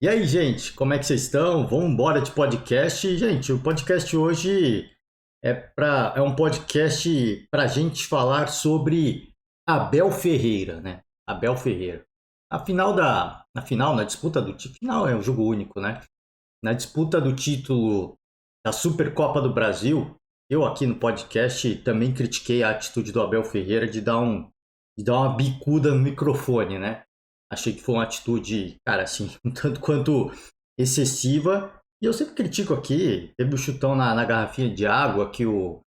E aí, gente, como é que vocês estão? Vamos embora de podcast. Gente, o podcast. Gente, o podcast hoje é um podcast para a gente falar sobre Abel Ferreira, né? Abel Ferreira. Na disputa do título, final é um jogo único, né? Na disputa do título da Supercopa do Brasil, eu aqui no podcast também critiquei a atitude do Abel Ferreira de dar uma bicuda no microfone, né? Achei que foi uma atitude, cara, assim, um tanto quanto excessiva. E eu sempre critico aqui, teve o chutão na garrafinha de água que o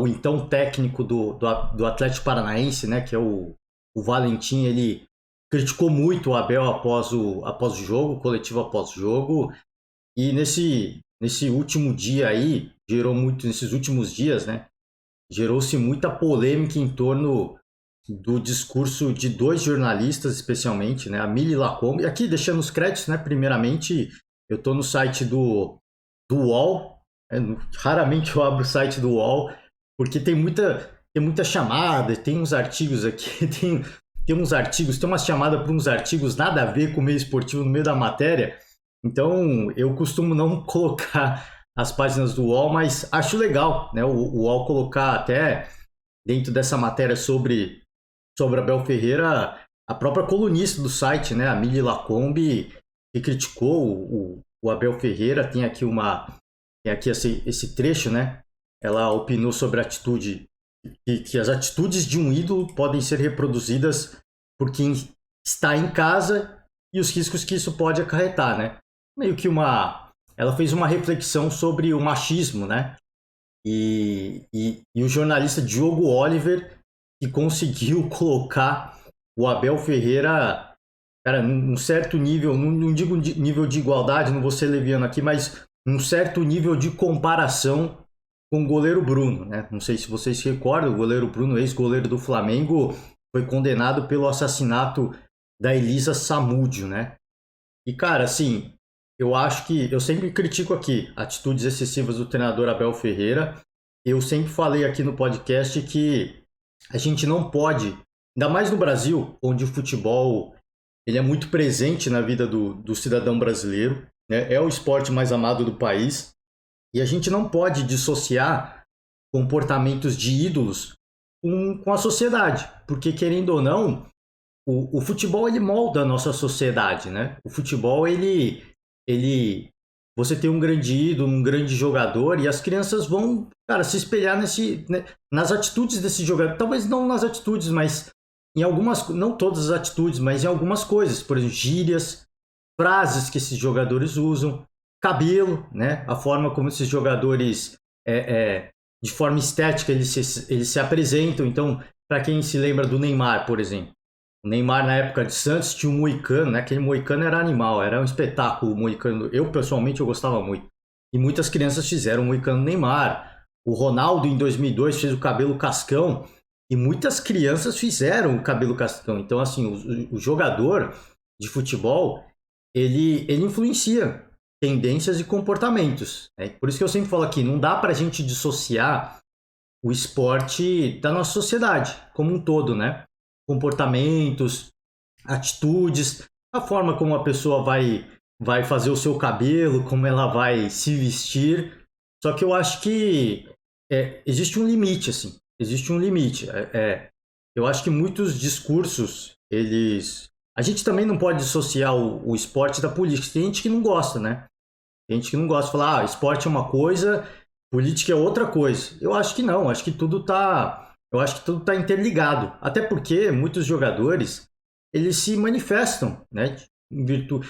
então técnico do Atlético Paranaense, né, que é o Valentim, ele criticou muito o Abel após o jogo, o coletivo após o jogo. E nesse último dia aí, nesses últimos dias, né, gerou-se muita polêmica em torno do discurso de dois jornalistas, especialmente, né, a Mili Lacombe. E aqui, deixando os créditos, né, primeiramente, eu estou no site do UOL, raramente eu abro o site do UOL, porque tem muita chamada, tem uns artigos aqui, tem uns artigos, tem uma chamada para uns artigos nada a ver com o meio esportivo no meio da matéria, então eu costumo não colocar as páginas do UOL, mas acho legal, né, o UOL colocar até dentro dessa matéria sobre Abel Ferreira, a própria colunista do site, né, a Mili Lacombe, que criticou o Abel Ferreira, tem aqui esse trecho, né? Ela opinou sobre a atitude que as atitudes de um ídolo podem ser reproduzidas por quem está em casa e os riscos que isso pode acarretar, né? Meio que ela fez uma reflexão sobre o machismo, né? E o jornalista Diogo Oliver que conseguiu colocar o Abel Ferreira, cara, num certo nível, não digo nível de igualdade, não vou ser leviano aqui, mas num certo nível de comparação com o goleiro Bruno, né? Não sei se vocês se recordam, o goleiro Bruno, ex-goleiro do Flamengo, foi condenado pelo assassinato da Elisa Samúdio, né? E, cara, assim, eu acho que eu sempre critico aqui atitudes excessivas do treinador Abel Ferreira. Eu sempre falei aqui no podcast que a gente não pode, ainda mais no Brasil, onde o futebol ele é muito presente na vida do cidadão brasileiro, né? É o esporte mais amado do país, e a gente não pode dissociar comportamentos de ídolos com a sociedade, porque querendo ou não, o futebol ele molda a nossa sociedade, né? O futebol ele você tem um grande ídolo, um grande jogador e as crianças vão, cara, se espelhar né, nas atitudes desse jogador. Talvez não nas atitudes, mas em algumas, não todas as atitudes, mas em algumas coisas. Por exemplo, gírias, frases que esses jogadores usam, cabelo, né? A forma como esses jogadores, de forma estética, eles se apresentam. Então, para quem se lembra do Neymar, por exemplo. O Neymar, na época de Santos, tinha um moicano, né? Aquele moicano era animal, era um espetáculo o moicano. Eu, pessoalmente, eu gostava muito. E muitas crianças fizeram o moicano Neymar. O Ronaldo, em 2002, fez o cabelo cascão. E muitas crianças fizeram o cabelo cascão. Então, assim, o jogador de futebol, ele influencia tendências e comportamentos. Né? Por isso que eu sempre falo aqui, não dá pra gente dissociar o esporte da nossa sociedade como um todo, né? Comportamentos, atitudes, a forma como a pessoa vai fazer o seu cabelo, como ela vai se vestir. Só que eu acho que existe um limite, assim. Existe um limite. Eu acho que muitos discursos, eles... A gente também não pode dissociar o esporte da política. Tem gente que não gosta, né? Tem gente que não gosta de falar, esporte é uma coisa, política é outra coisa. Eu acho que não. Eu acho que tudo tá interligado. Até porque muitos jogadores, eles se manifestam, né? Em virtude,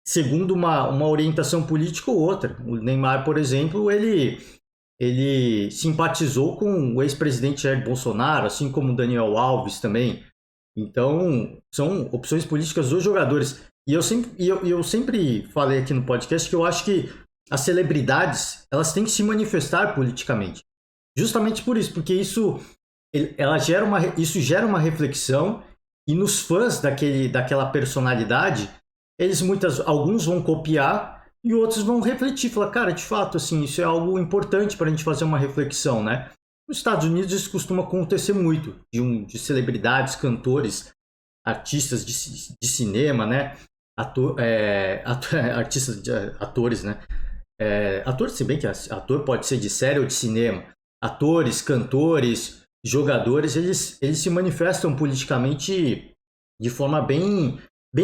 segundo uma orientação política ou outra. O Neymar, por exemplo, ele simpatizou com o ex-presidente Jair Bolsonaro, assim como o Daniel Alves também. Então, são opções políticas dos jogadores. E eu sempre falei aqui no podcast que eu acho que as celebridades, elas têm que se manifestar politicamente. Justamente por isso, porque isso gera uma reflexão e nos fãs daquela personalidade, alguns vão copiar e outros vão refletir, falar, cara, de fato, assim, isso é algo importante para a gente fazer uma reflexão, né? Nos Estados Unidos isso costuma acontecer muito, de celebridades, cantores artistas de cinema, né? Artistas, atores, né? Atores, se bem que ator pode ser de série ou de cinema. Atores, cantores, jogadores, eles se manifestam politicamente de forma bem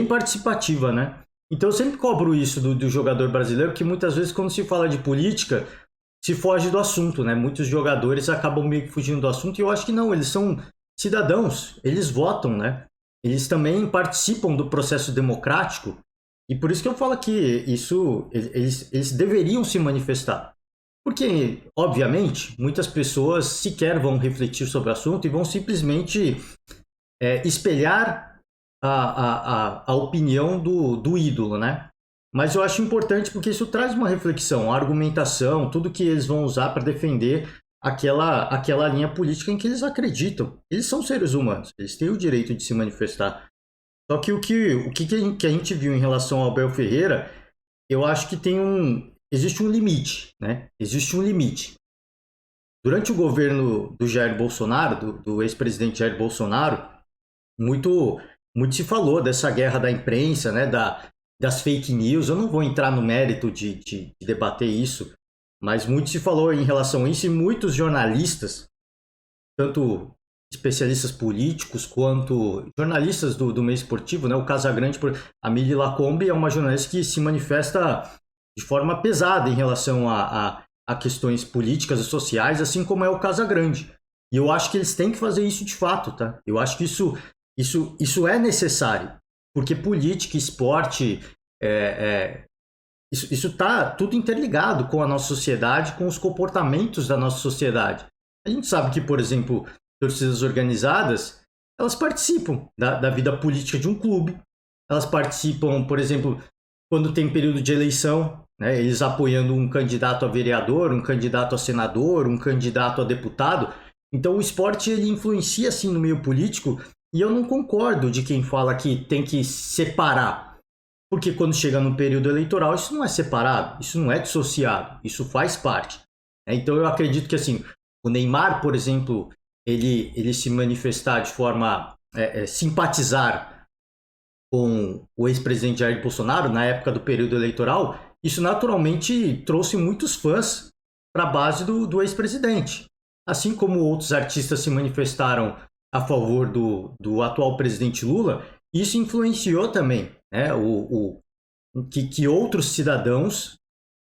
participativa, né? Então eu sempre cobro isso do jogador brasileiro, que muitas vezes quando se fala de política, se foge do assunto, né? Muitos jogadores acabam meio que fugindo do assunto e eu acho que não, eles são cidadãos, eles votam, né? Eles também participam do processo democrático e por isso que eu falo que eles deveriam se manifestar. Porque, obviamente, muitas pessoas sequer vão refletir sobre o assunto e vão simplesmente espelhar a opinião do ídolo, né? Mas eu acho importante porque isso traz uma reflexão, a argumentação, tudo que eles vão usar para defender aquela linha política em que eles acreditam. Eles são seres humanos, eles têm o direito de se manifestar. Só que que a gente viu em relação ao Abel Ferreira, eu acho que existe um limite, né? Existe um limite. Durante o governo do Jair Bolsonaro, do ex-presidente Jair Bolsonaro, muito se falou dessa guerra da imprensa, né? Das fake news. Eu não vou entrar no mérito de debater isso, mas muito se falou em relação a isso e muitos jornalistas, tanto especialistas políticos quanto jornalistas do meio esportivo, né? O Casagrande, a Mili Lacombe é uma jornalista que se manifesta de forma pesada em relação a questões políticas e sociais, assim como é o Casagrande. E eu acho que eles têm que fazer isso de fato, tá? Eu acho que isso é necessário, porque política, esporte, isso está tudo interligado com a nossa sociedade, com os comportamentos da nossa sociedade. A gente sabe que, por exemplo, torcidas organizadas, elas participam da vida política de um clube, elas participam, por exemplo, quando tem período de eleição, né, eles apoiando um candidato a vereador, um candidato a senador, um candidato a deputado. Então o esporte ele influencia assim no meio político e eu não concordo de quem fala que tem que separar. Porque quando chega no período eleitoral, isso não é separado, isso não é dissociado, isso faz parte. Então eu acredito que assim, o Neymar, por exemplo, ele se manifestar de forma simpatizar com o ex-presidente Jair Bolsonaro na época do período eleitoral, isso naturalmente trouxe muitos fãs para a base do ex-presidente. Assim como outros artistas se manifestaram a favor do atual presidente Lula, isso influenciou também, né, que outros cidadãos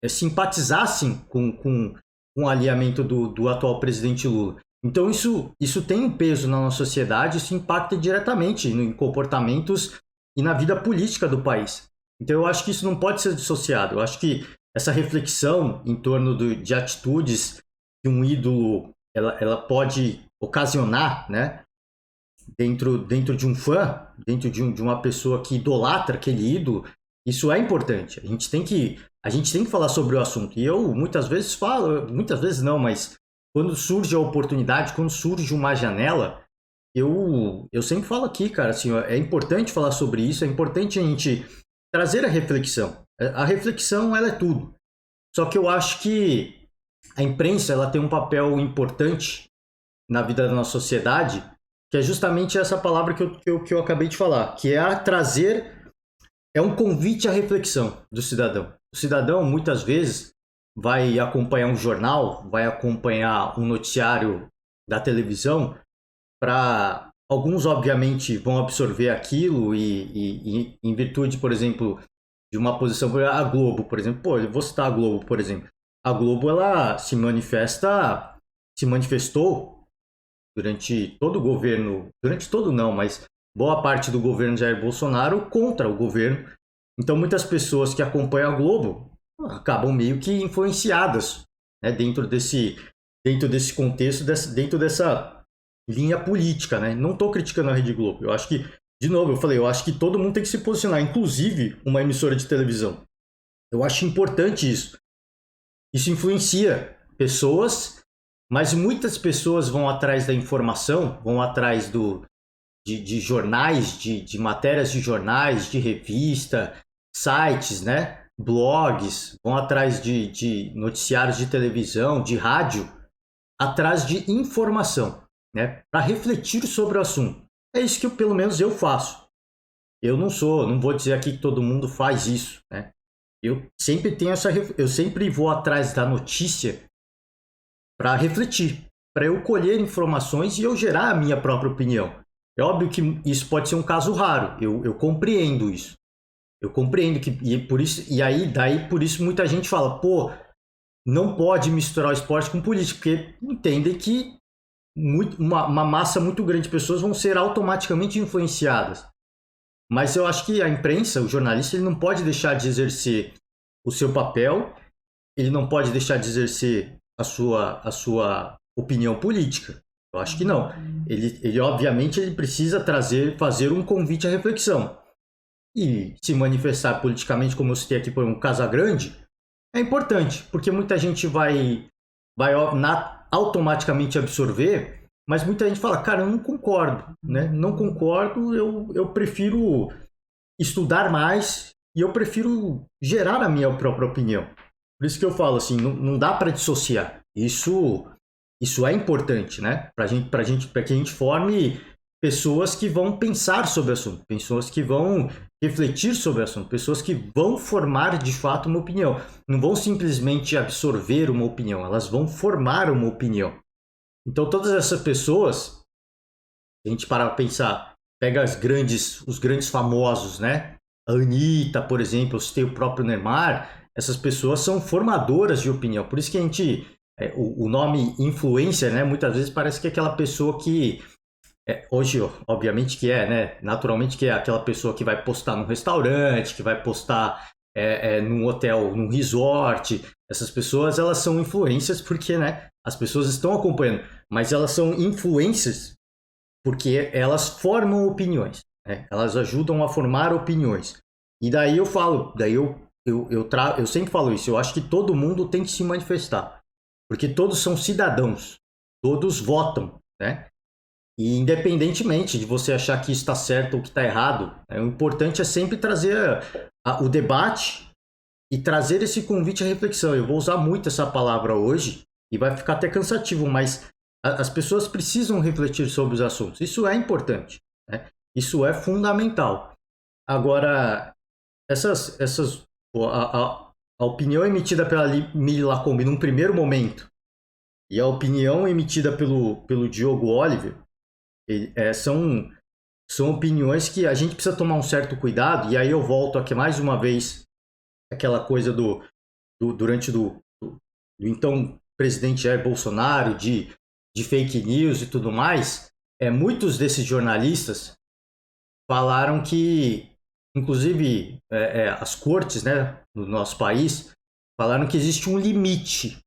simpatizassem com o alinhamento do atual presidente Lula. Então isso tem um peso na nossa sociedade, isso impacta diretamente em comportamentos e na vida política do país. Então eu acho que isso não pode ser dissociado. Eu acho que essa reflexão em torno de atitudes que um ídolo ela pode ocasionar, né, dentro de um fã, dentro de uma pessoa que idolatra aquele ídolo, isso é importante. A gente tem que falar sobre o assunto. E eu muitas vezes falo, muitas vezes não, mas quando surge a oportunidade, quando surge uma janela, eu sempre falo aqui, cara, assim, é importante falar sobre isso, é importante a gente trazer a reflexão. A reflexão, ela é tudo. Só que eu acho que a imprensa, ela tem um papel importante na vida da nossa sociedade, que é justamente essa palavra que eu acabei de falar, que é é um convite à reflexão do cidadão. O cidadão, muitas vezes, vai acompanhar um jornal, vai acompanhar um noticiário da televisão, para alguns, obviamente, vão absorver aquilo e em virtude, por exemplo, de uma posição, a Globo, por exemplo, pô, eu vou citar a Globo, por exemplo. A Globo, ela se manifestou durante todo o governo, durante todo não, mas boa parte do governo Jair Bolsonaro contra o governo. Então muitas pessoas que acompanham a Globo acabam meio que influenciadas, né, dentro desse contexto, dentro dessa linha política, né? Não estou criticando a Rede Globo. Eu acho que, de novo, eu acho que todo mundo tem que se posicionar, inclusive uma emissora de televisão. Eu acho importante isso. Isso influencia pessoas, mas muitas pessoas vão atrás da informação, vão atrás de jornais, de matérias de jornais, de revista, sites, né? Blogs, vão atrás de noticiários de televisão, de rádio, atrás de informação, né? Para refletir sobre o assunto. É isso que pelo menos eu faço. Eu não vou dizer aqui que todo mundo faz isso, né? Eu sempre tenho eu sempre vou atrás da notícia para refletir, para eu colher informações e eu gerar a minha própria opinião. É óbvio que isso pode ser um caso raro, eu compreendo isso. Eu compreendo que daí por isso muita gente fala, pô, não pode misturar o esporte com política, porque entendem que uma massa muito grande de pessoas vão ser automaticamente influenciadas. Mas eu acho que a imprensa, o jornalista, ele não pode deixar de exercer o seu papel, ele não pode deixar de exercer a sua opinião política. Eu acho que não. Ele obviamente, ele precisa fazer um convite à reflexão. E se manifestar politicamente, como eu citei aqui por um Casagrande, é importante, porque muita gente vai automaticamente absorver, mas muita gente fala, cara, eu não concordo, né? Não concordo, eu prefiro estudar mais e eu prefiro gerar a minha própria opinião. Por isso que eu falo assim, não dá para dissociar. Isso é importante, né? Para que a gente forme pessoas que vão pensar sobre o assunto, pessoas que vão refletir sobre o assunto, pessoas que vão formar de fato uma opinião. Não vão simplesmente absorver uma opinião, elas vão formar uma opinião. Então todas essas pessoas, se a gente parar para pensar, pega os grandes famosos, né? A Anitta, por exemplo, eu citei o próprio Neymar, essas pessoas são formadoras de opinião. Por isso que a gente, o nome influencer, né? Muitas vezes parece que é aquela pessoa que hoje, obviamente que né? Naturalmente que é aquela pessoa que vai postar num restaurante, que vai postar num hotel, num resort. Essas pessoas, elas são influências porque, né? As pessoas estão acompanhando, mas elas são influências porque elas formam opiniões, né? Elas ajudam a formar opiniões. E daí eu falo, eu sempre falo isso, eu acho que todo mundo tem que se manifestar, porque todos são cidadãos, todos votam, né? E independentemente de você achar que está certo ou que está errado, o importante é sempre trazer o debate e trazer esse convite à reflexão. Eu vou usar muito essa palavra hoje e vai ficar até cansativo, mas as pessoas precisam refletir sobre os assuntos. Isso é importante, né? Isso é fundamental. Agora, a opinião emitida pela Mili Lacombe num primeiro momento e a opinião emitida pelo Diogo Oliver são opiniões que a gente precisa tomar um certo cuidado, e aí eu volto aqui mais uma vez aquela coisa durante do então presidente Jair Bolsonaro, de fake news e tudo mais. Muitos desses jornalistas falaram que, inclusive as cortes, né, no nosso país, falaram que existe um limite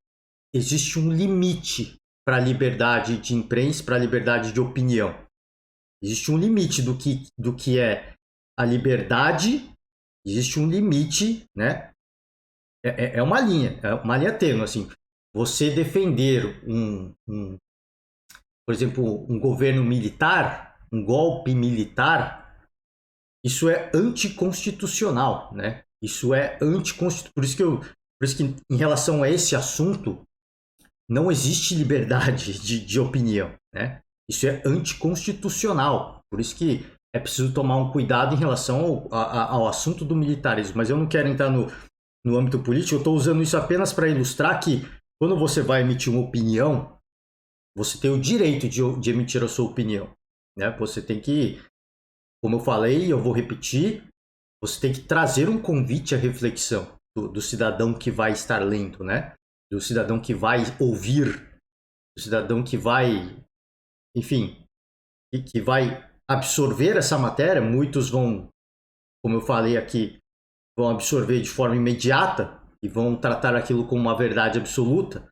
para a liberdade de imprensa, para a liberdade de opinião. Existe um limite do que é a liberdade, existe um limite, né? É uma linha tênue, assim. Você defender por exemplo, um governo militar, um golpe militar, isso é anticonstitucional, né? Isso é anticonstitucional. Por isso que em relação a esse assunto, não existe liberdade de opinião, né? Isso é anticonstitucional. Por isso que é preciso tomar um cuidado em relação ao assunto do militarismo. Mas eu não quero entrar no âmbito político, eu estou usando isso apenas para ilustrar que quando você vai emitir uma opinião, você tem o direito de emitir a sua opinião, né? Você tem que, como eu falei, eu vou repetir, você tem que trazer um convite à reflexão do cidadão que vai estar lendo, né? Do cidadão que vai ouvir, do cidadão que vai, enfim, que vai absorver essa matéria. Muitos vão, como eu falei aqui, vão absorver de forma imediata e vão tratar aquilo como uma verdade absoluta,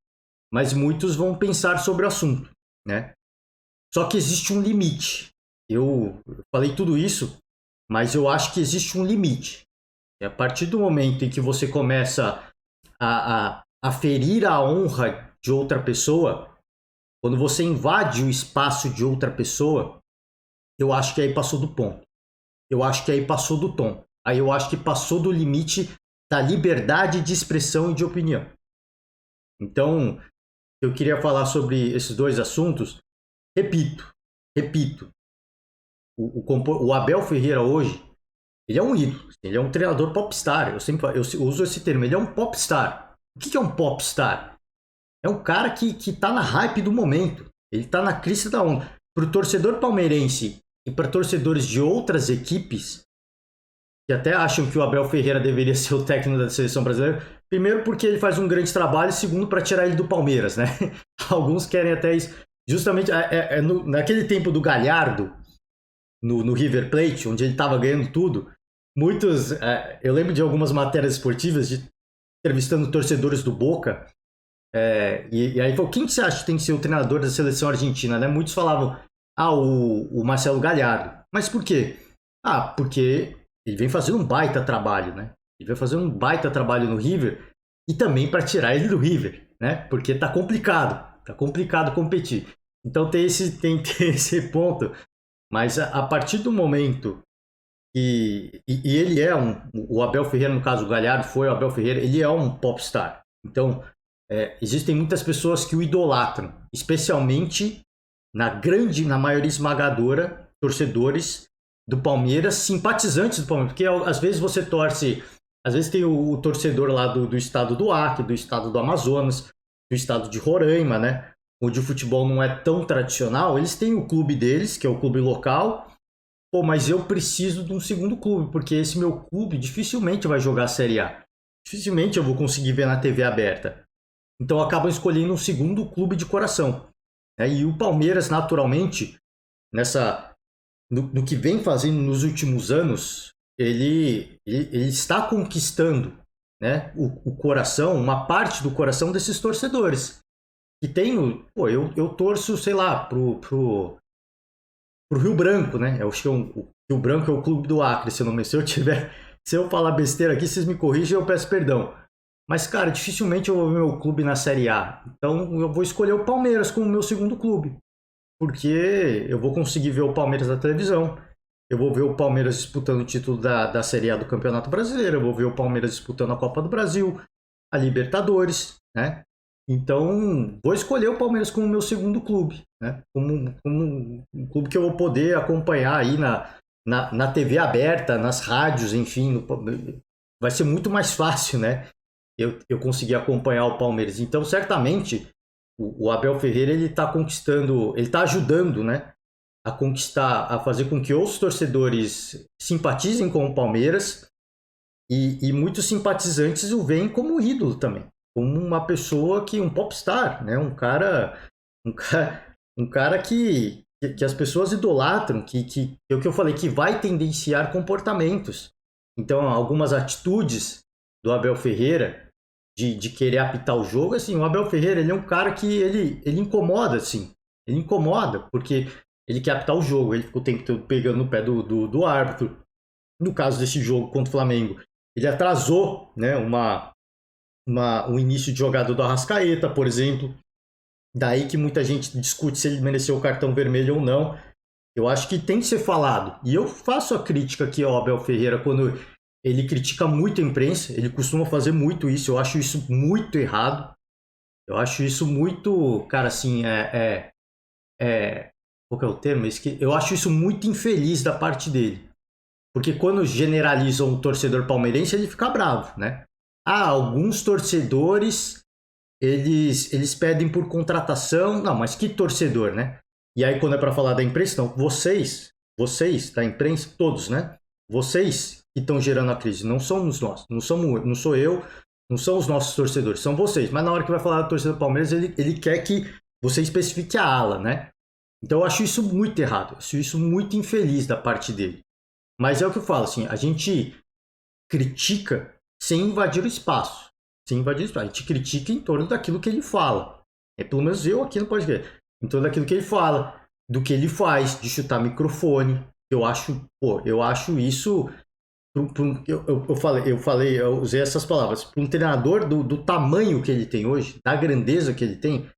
mas muitos vão pensar sobre o assunto, né? Só que existe um limite. Eu falei tudo isso, mas eu acho que existe um limite. E a partir do momento em que você começa a ferir a honra de outra pessoa, quando você invade o espaço de outra pessoa, eu acho que aí passou do ponto. Eu acho que aí passou do tom. Aí eu acho que passou do limite da liberdade de expressão e de opinião. Então, eu queria falar sobre esses dois assuntos. Repito. O Abel Ferreira hoje, Ele é um ídolo, ele é um treinador popstar. Eu uso esse termo, ele é um popstar. O que é um popstar? É um cara que tá na hype do momento. Ele tá na crista da onda. Pro torcedor palmeirense e para torcedores de outras equipes que até acham que o Abel Ferreira deveria ser o técnico da seleção brasileira, primeiro porque ele faz um grande trabalho, segundo para tirar ele do Palmeiras, né? Alguns querem até isso. Justamente naquele tempo do Galhardo, no River Plate, onde ele estava ganhando tudo, muitos. Eu lembro de algumas matérias esportivas de entrevistando torcedores do Boca. E aí falou: quem que você acha que tem que ser o treinador da seleção argentina? Né? Muitos falavam: o Marcelo Galhardo. Mas por quê? Porque ele vem fazendo um baita trabalho, né? Ele vem fazendo um baita trabalho no River e também para tirar ele do River, né? Porque tá complicado competir. Então tem esse ponto. Mas a partir do momento e ele é o Abel Ferreira, no caso o Galhardo foi o Abel Ferreira, ele é um popstar. Então existem muitas pessoas que o idolatram, especialmente na maioria esmagadora, torcedores do Palmeiras, simpatizantes do Palmeiras, porque às vezes você torce, às vezes tem o torcedor lá do estado do Acre, do estado do Amazonas, do estado de Roraima, né? Onde o futebol não é tão tradicional, eles têm o clube deles, que é o clube local. Pô, mas eu preciso de um segundo clube, porque esse meu clube dificilmente vai jogar a Série A. Dificilmente eu vou conseguir ver na TV aberta. Então acabam escolhendo um segundo clube de coração. E o Palmeiras, naturalmente, no que vem fazendo nos últimos anos, ele está conquistando, né, o coração, uma parte do coração desses torcedores. E tenho, eu torço, sei lá, pro Rio Branco, né? Eu acho que o Rio Branco é o clube do Acre, se eu não me engano. Se eu falar besteira aqui, vocês me corrigem, eu peço perdão. Mas, cara, dificilmente eu vou ver meu clube na Série A. Então eu vou escolher o Palmeiras como meu segundo clube. Porque eu vou conseguir ver o Palmeiras na televisão. Eu vou ver o Palmeiras disputando o título da Série A do Campeonato Brasileiro. Eu vou ver o Palmeiras disputando a Copa do Brasil, a Libertadores, né? Então, vou escolher o Palmeiras como meu segundo clube, né? Como um clube que eu vou poder acompanhar aí na TV aberta, nas rádios, enfim. Vai ser muito mais fácil, né? Eu conseguir acompanhar o Palmeiras. Então, certamente, o Abel Ferreira ele está conquistando, ele está ajudando, né? A conquistar, a fazer com que outros torcedores simpatizem com o Palmeiras e muitos simpatizantes o veem como ídolo também, como uma pessoa um popstar, né? Um cara que as pessoas idolatram, que é o que eu falei, que vai tendenciar comportamentos. Então, algumas atitudes do Abel Ferreira de querer apitar o jogo, assim, o Abel Ferreira ele é um cara que ele incomoda, assim, ele incomoda porque ele quer apitar o jogo, ele ficou o tempo todo pegando no pé do árbitro. No caso desse jogo contra o Flamengo, ele atrasou, né, um início de jogada do Arrascaeta, por exemplo. Daí que muita gente discute se ele mereceu o cartão vermelho ou não. Eu acho que tem que ser falado. E eu faço a crítica aqui ao Abel Ferreira quando ele critica muito a imprensa. Ele costuma fazer muito isso. Eu acho isso muito errado. Eu acho isso muito, cara, assim, qual que é o termo? Eu acho isso muito infeliz da parte dele. Porque quando generalizam o torcedor palmeirense, ele fica bravo, né? Alguns torcedores, eles pedem por contratação. Não, mas que torcedor, né? E aí quando é para falar da imprensa, não, vocês da imprensa, todos, né? Vocês que estão gerando a crise, não somos nós, não sou eu, não são os nossos torcedores, são vocês. Mas na hora que vai falar do torcedor do Palmeiras, ele quer que você especifique a ala, né? Então eu acho isso muito errado, eu acho isso muito infeliz da parte dele. Mas é o que eu falo, assim, a gente critica sem invadir o espaço. Sem invadir o espaço. A gente critica em torno daquilo que ele fala. Pelo menos eu aqui no podcast. Em torno daquilo que ele fala, do que ele faz, de chutar microfone. Eu acho isso. Eu usei essas palavras. Para um treinador do tamanho que ele tem hoje, da grandeza que ele tem,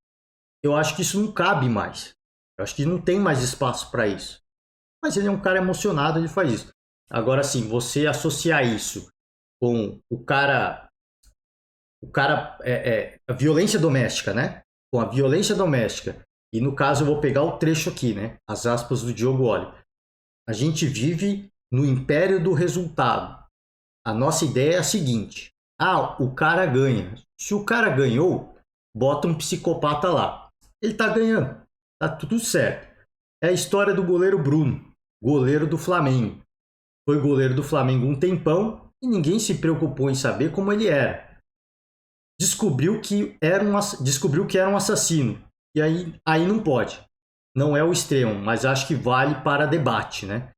eu acho que isso não cabe mais. Eu acho que não tem mais espaço para isso. Mas ele é um cara emocionado, ele faz isso. Agora, sim, você associar isso com a violência doméstica, né? Com a violência doméstica. E no caso, eu vou pegar o trecho aqui, né? As aspas do Diogo Olho. A gente vive no império do resultado. A nossa ideia é a seguinte: o cara ganha. Se o cara ganhou, bota um psicopata lá. Ele tá ganhando. Tá tudo certo. É a história do goleiro Bruno, goleiro do Flamengo. Foi goleiro do Flamengo um tempão e ninguém se preocupou em saber como ele era. Descobriu que era um assassino. E aí não pode. Não é o extremo, mas acho que vale para debate, né?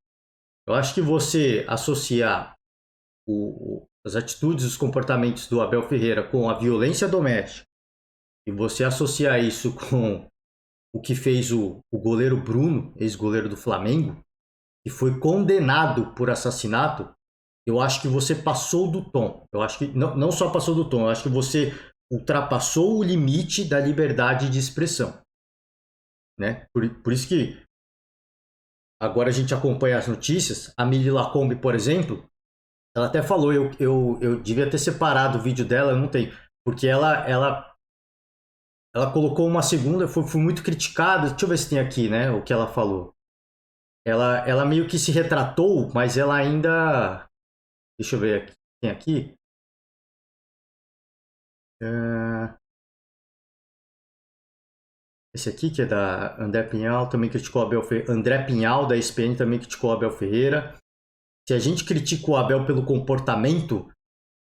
Eu acho que você associar as atitudes e os comportamentos do Abel Ferreira com a violência doméstica e você associar isso com o que fez o goleiro Bruno, ex-goleiro do Flamengo, que foi condenado por assassinato, eu acho que você passou do tom. Eu acho que não só passou do tom, eu acho que você ultrapassou o limite da liberdade de expressão. Né? Por isso que agora a gente acompanha as notícias. A Mili Lacombe, por exemplo, ela até falou, eu devia ter separado o vídeo dela, eu não tenho, porque ela colocou uma segunda, foi muito criticada. Deixa eu ver se tem aqui, né, o que ela falou. Ela meio que se retratou, mas ela ainda... Deixa eu ver aqui. Tem aqui? Esse aqui, que é da André Pinhal, também criticou o Abel Ferreira. André Pinhal, da ESPN, também criticou o Abel Ferreira. Se a gente critica o Abel pelo comportamento,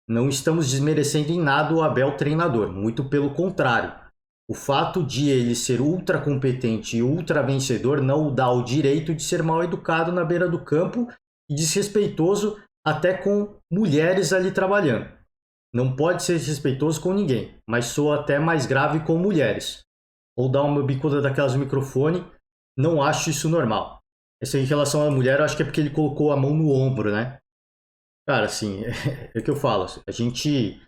não estamos desmerecendo em nada o Abel treinador. Muito pelo contrário. O fato de ele ser ultra competente e ultra vencedor não o dá o direito de ser mal educado na beira do campo e desrespeitoso até com mulheres ali trabalhando. Não pode ser desrespeitoso com ninguém, mas soa até mais grave com mulheres. Ou dar uma bicuda daquelas no microfone, não acho isso normal. Essa em relação à mulher, eu acho que é porque ele colocou a mão no ombro, né? Cara, assim, é o que eu falo. A gente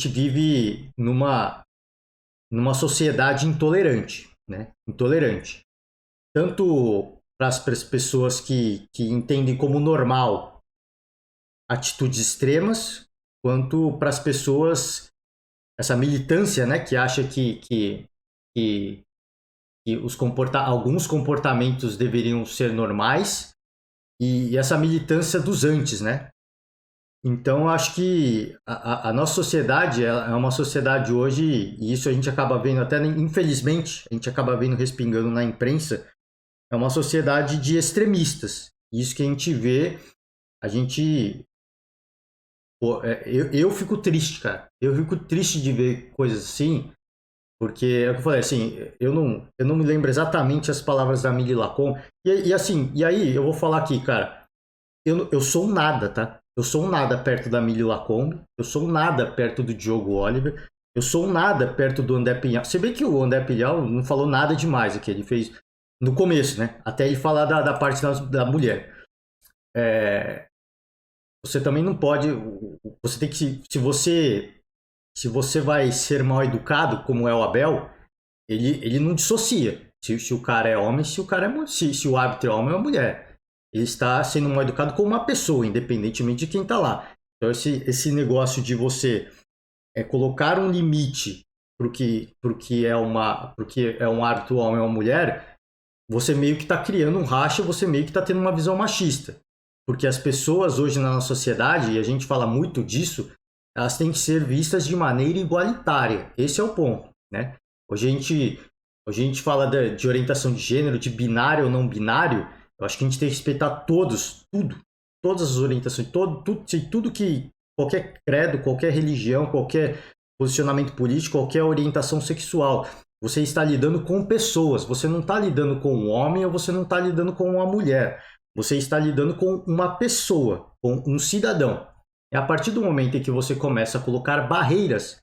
vive numa sociedade intolerante, né? Intolerante. Tanto para as pessoas que entendem como normal atitudes extremas, quanto para as pessoas, essa militância, né, que acha que alguns comportamentos deveriam ser normais, e essa militância dos antes, né? Então, acho que a nossa sociedade é uma sociedade hoje, e isso a gente acaba vendo até, infelizmente, a gente acaba vendo respingando na imprensa, é uma sociedade de extremistas. Isso que a gente vê, a gente... Pô, eu fico triste, cara. Eu fico triste de ver coisas assim, porque é o que eu falei, assim, eu não me lembro exatamente as palavras da Mili Lacombe, e aí eu vou falar aqui, cara, eu sou um nada, tá? Eu sou um nada perto da Mili Lacombe, eu sou um nada perto do Diogo Oliver, eu sou um nada perto do André Pinhal. Você vê que o André Pinhal não falou nada demais aqui, ele fez no começo, né? Até ele falar da parte da mulher. Você também não pode, você tem que, se você vai ser mal educado, como é o Abel, ele não dissocia se o cara é homem, se o cara é se o árbitro é homem ou mulher. Ele está sendo mal educado como uma pessoa, independentemente de quem está lá. Então esse negócio de você colocar um limite porque é um árbitro homem ou uma mulher, você meio que está criando um racha, você meio que está tendo uma visão machista. Porque as pessoas hoje na nossa sociedade, e a gente fala muito disso, elas têm que ser vistas de maneira igualitária. Esse é o ponto, né? Hoje a gente fala de orientação de gênero, de binário ou não binário. Eu acho que a gente tem que respeitar todas as orientações, tudo que, qualquer credo, qualquer religião, qualquer posicionamento político, qualquer orientação sexual. Você está lidando com pessoas, você não está lidando com um homem ou você não está lidando com uma mulher. Você está lidando com uma pessoa, com um cidadão. É a partir do momento em que você começa a colocar barreiras,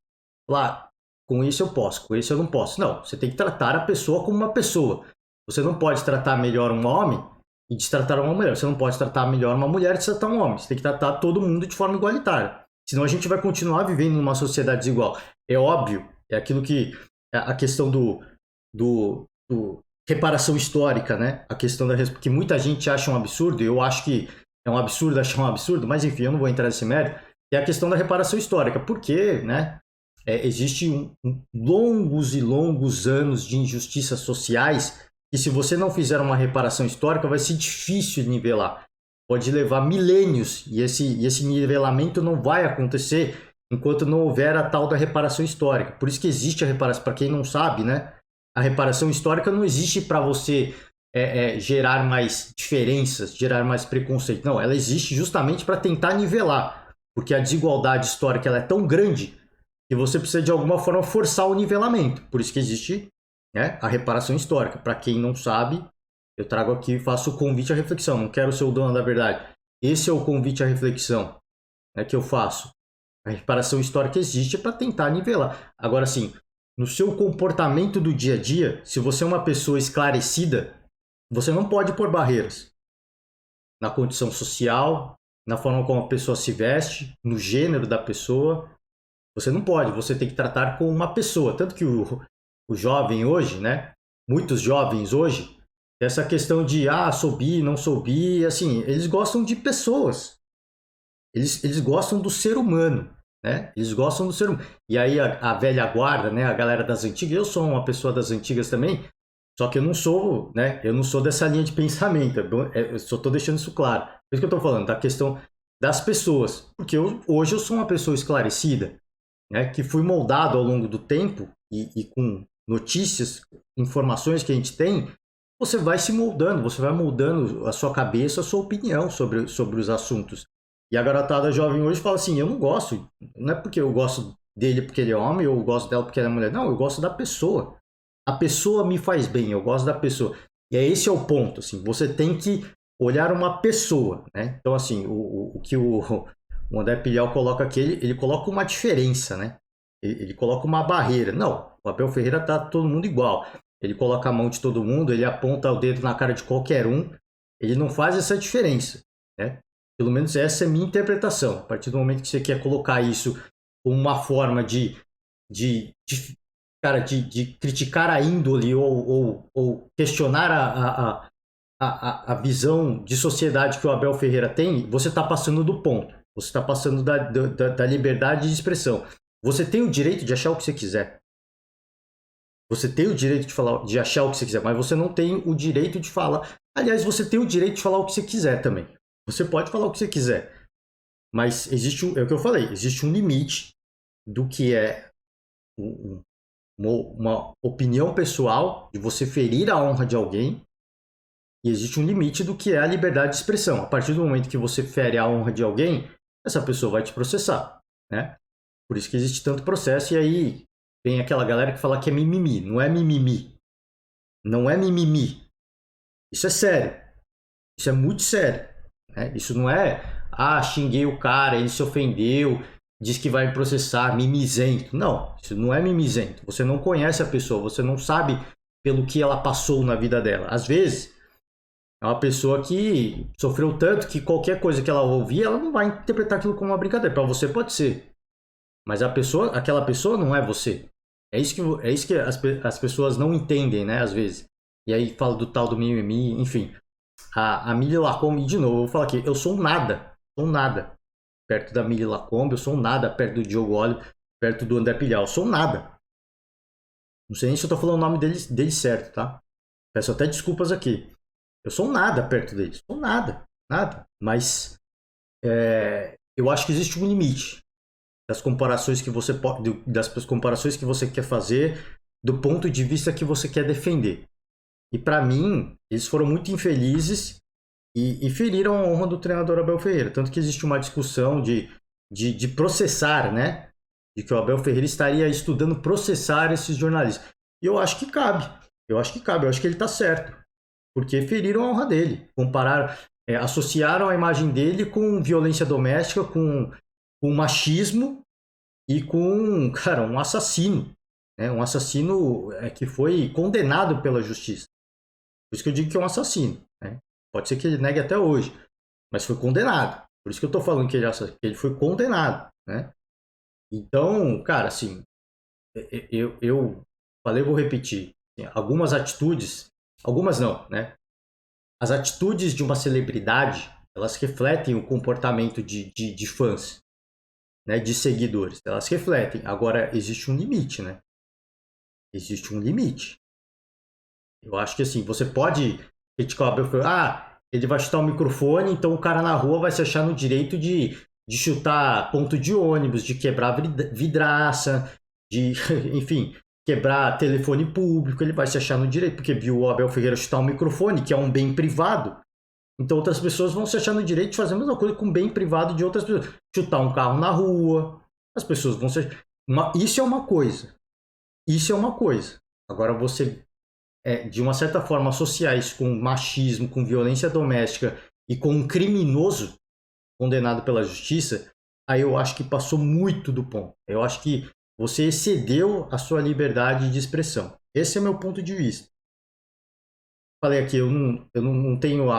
lá, com isso eu posso, com isso eu não posso. Não, você tem que tratar a pessoa como uma pessoa. Você não pode tratar melhor um homem e destratar uma mulher. Você não pode tratar melhor uma mulher e destratar um homem. Você tem que tratar todo mundo de forma igualitária. Senão a gente vai continuar vivendo numa sociedade desigual. É óbvio, é aquilo que... a questão do reparação histórica, né? A questão que muita gente acha um absurdo, eu acho que é um absurdo achar um absurdo, mas enfim, eu não vou entrar nesse mérito, é a questão da reparação histórica, porque, né, existe longos e longos anos de injustiças sociais, e se você não fizer uma reparação histórica, vai ser difícil nivelar. pode levar milênios e esse nivelamento não vai acontecer enquanto não houver a tal da reparação histórica. Por isso que existe a reparação, para quem não sabe, né? A reparação histórica não existe para você gerar mais diferenças, gerar mais preconceito. Não, ela existe justamente para tentar nivelar, porque a desigualdade histórica ela é tão grande que você precisa de alguma forma forçar o nivelamento. Por isso que existe, né, a reparação histórica. Para quem não sabe, eu trago aqui e faço o convite à reflexão. Não quero ser o dono da verdade. Esse é o convite à reflexão, né, que eu faço. A reparação histórica existe para tentar nivelar. Agora, sim, no seu comportamento do dia a dia, se você é uma pessoa esclarecida, você não pode pôr barreiras na condição social, na forma como a pessoa se veste, no gênero da pessoa. Você não pode, você tem que tratar com uma pessoa. Tanto que o jovem hoje, né? Muitos jovens hoje, essa questão de sou bi, não sou bi, assim, eles gostam de pessoas. Eles gostam do ser humano, né? Eles gostam do ser humano. E aí a velha guarda, né? A galera das antigas, eu sou uma pessoa das antigas também, só que eu não sou, né? Eu não sou dessa linha de pensamento. Eu só estou deixando isso claro. Por isso que eu estou falando da questão das pessoas. Porque hoje eu sou uma pessoa esclarecida, né? Que fui moldado ao longo do tempo e com notícias, informações que a gente tem, você vai se moldando, você vai moldando a sua cabeça, a sua opinião sobre os assuntos. E a garotada jovem hoje fala assim, eu não gosto, não é porque eu gosto dele porque ele é homem, ou eu gosto dela porque ela é mulher. Não, eu gosto da pessoa. A pessoa me faz bem, eu gosto da pessoa. E esse é o ponto, assim, você tem que olhar uma pessoa, né? Então, assim, o que o André Pilhal coloca aqui, ele coloca uma diferença, né? Ele coloca uma barreira. Não, o Abel Ferreira tá todo mundo igual. Ele coloca a mão de todo mundo, ele aponta o dedo na cara de qualquer um. Ele não faz essa diferença, né? Pelo menos essa é a minha interpretação. A partir do momento que você quer colocar isso como uma forma de criticar a índole ou questionar a visão de sociedade que o Abel Ferreira tem, você está passando do ponto. Você está passando da liberdade de expressão. Você tem o direito de achar o que você quiser. Você tem o direito de achar o que você quiser, mas você não tem o direito de falar. Aliás, você tem o direito de falar o que você quiser também. Você pode falar o que você quiser. Mas é o que eu falei, existe um limite do que é uma opinião pessoal, de você ferir a honra de alguém, e existe um limite do que é a liberdade de expressão. A partir do momento que você fere a honra de alguém, essa pessoa vai te processar, né? Por isso que existe tanto processo, e aí tem aquela galera que fala que é mimimi. Não é mimimi. Não é mimimi. Isso é sério. Isso é muito sério, né? Isso não é, xinguei o cara, ele se ofendeu, diz que vai me processar, mimizento. Não, isso não é mimizento. Você não conhece a pessoa, você não sabe pelo que ela passou na vida dela. Às vezes, é uma pessoa que sofreu tanto que qualquer coisa que ela ouvir, ela não vai interpretar aquilo como uma brincadeira. Para você pode ser, mas aquela pessoa não é você. É isso que as pessoas não entendem, né, às vezes. E aí fala do tal do mimimi, enfim. A Milly Lacombe, de novo, eu vou falar aqui, eu sou um nada perto da Milly Lacombe, eu sou um nada perto do Diogo Olho, perto do André Pilhal, eu sou um nada. Não sei nem se eu tô falando o nome dele certo, tá? Peço até desculpas aqui. Eu sou um nada perto deles, sou nada, nada. Mas eu acho que existe um limite das comparações que você pode, das comparações que você quer fazer, do ponto de vista que você quer defender. E para mim, eles foram muito infelizes e feriram a honra do treinador Abel Ferreira. Tanto que existe uma discussão de processar, né? De que o Abel Ferreira estaria estudando processar esses jornalistas. E eu acho que cabe. Eu acho que ele está certo. Porque feriram a honra dele. Compararam, associaram a imagem dele com violência doméstica, com machismo e com, cara, um assassino. Né? Um assassino que foi condenado pela justiça. Por isso que eu digo que é um assassino. Né? Pode ser que ele negue até hoje, mas foi condenado. Por isso que eu estou falando que ele foi condenado. Né? Então, cara, assim, eu falei, vou repetir. Assim, algumas atitudes, algumas não, né? As atitudes de uma celebridade, elas refletem o comportamento de fãs, né? De seguidores. Elas refletem. Agora, existe um limite, né? Existe um limite. Eu acho que assim, você pode criticar o Abel Ferreira. ele vai chutar o microfone, então o cara na rua vai se achar no direito de chutar ponto de ônibus, de quebrar vidraça, de, enfim, quebrar telefone público, ele vai se achar no direito, porque viu o Abel Ferreira chutar um microfone, que é um bem privado, então outras pessoas vão se achar no direito de fazer a mesma coisa com o bem privado de outras pessoas. Chutar um carro na rua, as pessoas vão se... Isso é uma coisa. Isso é uma coisa. Agora você, de uma certa forma, associar isso com machismo, com violência doméstica e com um criminoso condenado pela justiça, aí eu acho que passou muito do ponto. Eu acho que você excedeu a sua liberdade de expressão. Esse é meu ponto de vista. Falei aqui, eu não tenho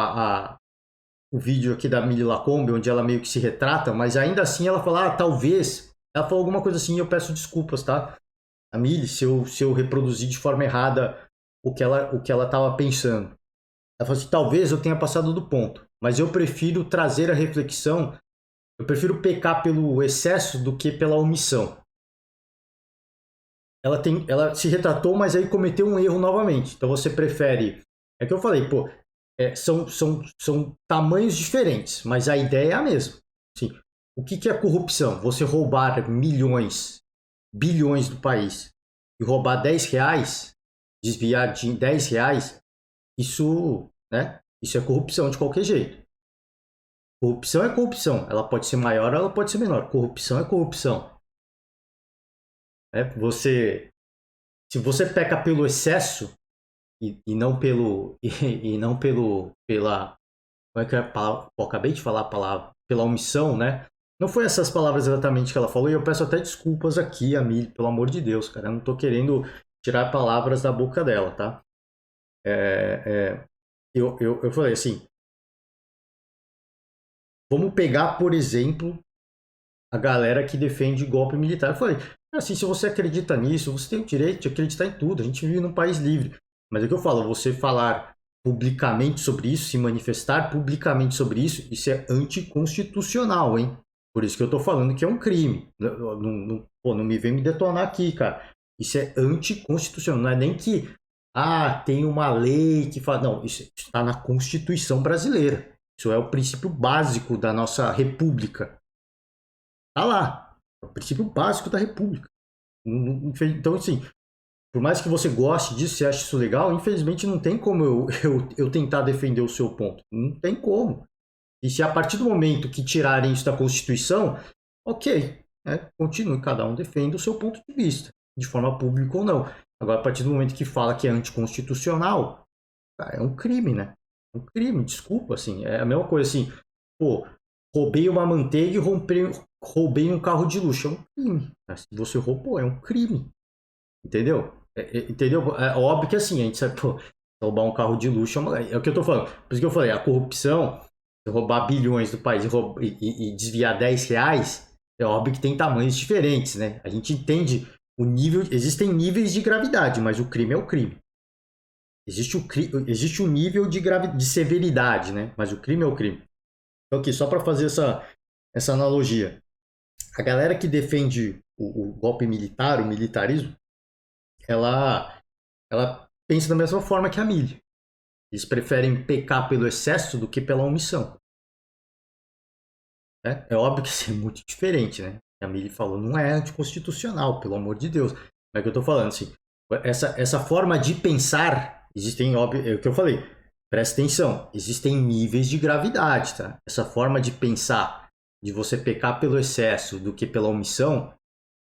o vídeo aqui da Milly Lacombe, onde ela meio que se retrata, mas ainda assim ela fala, talvez, ela falou alguma coisa assim, e eu peço desculpas, tá? A Milly, se eu reproduzir de forma errada o que ela estava pensando. Ela falou assim, talvez eu tenha passado do ponto, mas eu prefiro trazer a reflexão, eu prefiro pecar pelo excesso do que pela omissão. Ela se retratou, mas aí cometeu um erro novamente. Então você prefere... É que eu falei, pô, são tamanhos diferentes, mas a ideia é a mesma. Assim, o que é corrupção? Você roubar milhões, bilhões do país e roubar 10 reais, desviar de 10 reais, isso é corrupção de qualquer jeito. Corrupção é corrupção. Ela pode ser maior ou ela pode ser menor. Corrupção é corrupção. Se você peca pelo excesso e não pela, como é que é a palavra? Pô, acabei de falar a palavra, pela omissão, né? Não foi essas palavras exatamente que ela falou, e eu peço até desculpas aqui, Amílio, pelo amor de Deus, cara. Eu não tô querendo tirar palavras da boca dela, tá? Eu falei assim, vamos pegar, por exemplo, a galera que defende golpe militar. Eu falei, assim, se você acredita nisso, você tem o direito de acreditar em tudo. A gente vive num país livre. Mas é o que eu falo, você falar publicamente sobre isso, se manifestar publicamente sobre isso é anticonstitucional, hein? Por isso que eu tô falando que é um crime. Não me vem me detonar aqui, cara. Isso é anticonstitucional. Não é nem que, tem uma lei que fala... Não, isso está na Constituição brasileira. Isso é o princípio básico da nossa república. Tá lá. É o princípio básico da república. Então, assim, por mais que você goste disso, você ache isso legal, infelizmente não tem como eu tentar defender o seu ponto. Não tem como. E se a partir do momento que tirarem isso da Constituição, ok, continue, cada um defende o seu ponto de vista, de forma pública ou não. Agora, a partir do momento que fala que é anticonstitucional, é um crime, né? É um crime, desculpa, assim. É a mesma coisa assim, pô, roubei uma manteiga e roubei um carro de luxo. É um crime. Se você roubou, é um crime. Entendeu? Entendeu? É óbvio que assim, a gente sabe, pô, roubar um carro de luxo é o que eu tô falando. Por isso que eu falei, a corrupção, roubar bilhões do país e desviar 10 reais, é óbvio que tem tamanhos diferentes, né? A gente entende o nível, existem níveis de gravidade, mas o crime é o crime. Existe um nível de severidade, né? Mas o crime é o crime. Então aqui, só para fazer essa analogia. A galera que defende o golpe militar, o militarismo, ela pensa da mesma forma que a Milly. Eles preferem pecar pelo excesso do que pela omissão. É óbvio que isso é muito diferente, né? A Milly falou, não é anticonstitucional, pelo amor de Deus. Mas é que eu tô falando, assim, essa forma de pensar, existem, óbvio, é o que eu falei, presta atenção, existem níveis de gravidade, tá? Essa forma de pensar, de você pecar pelo excesso do que pela omissão,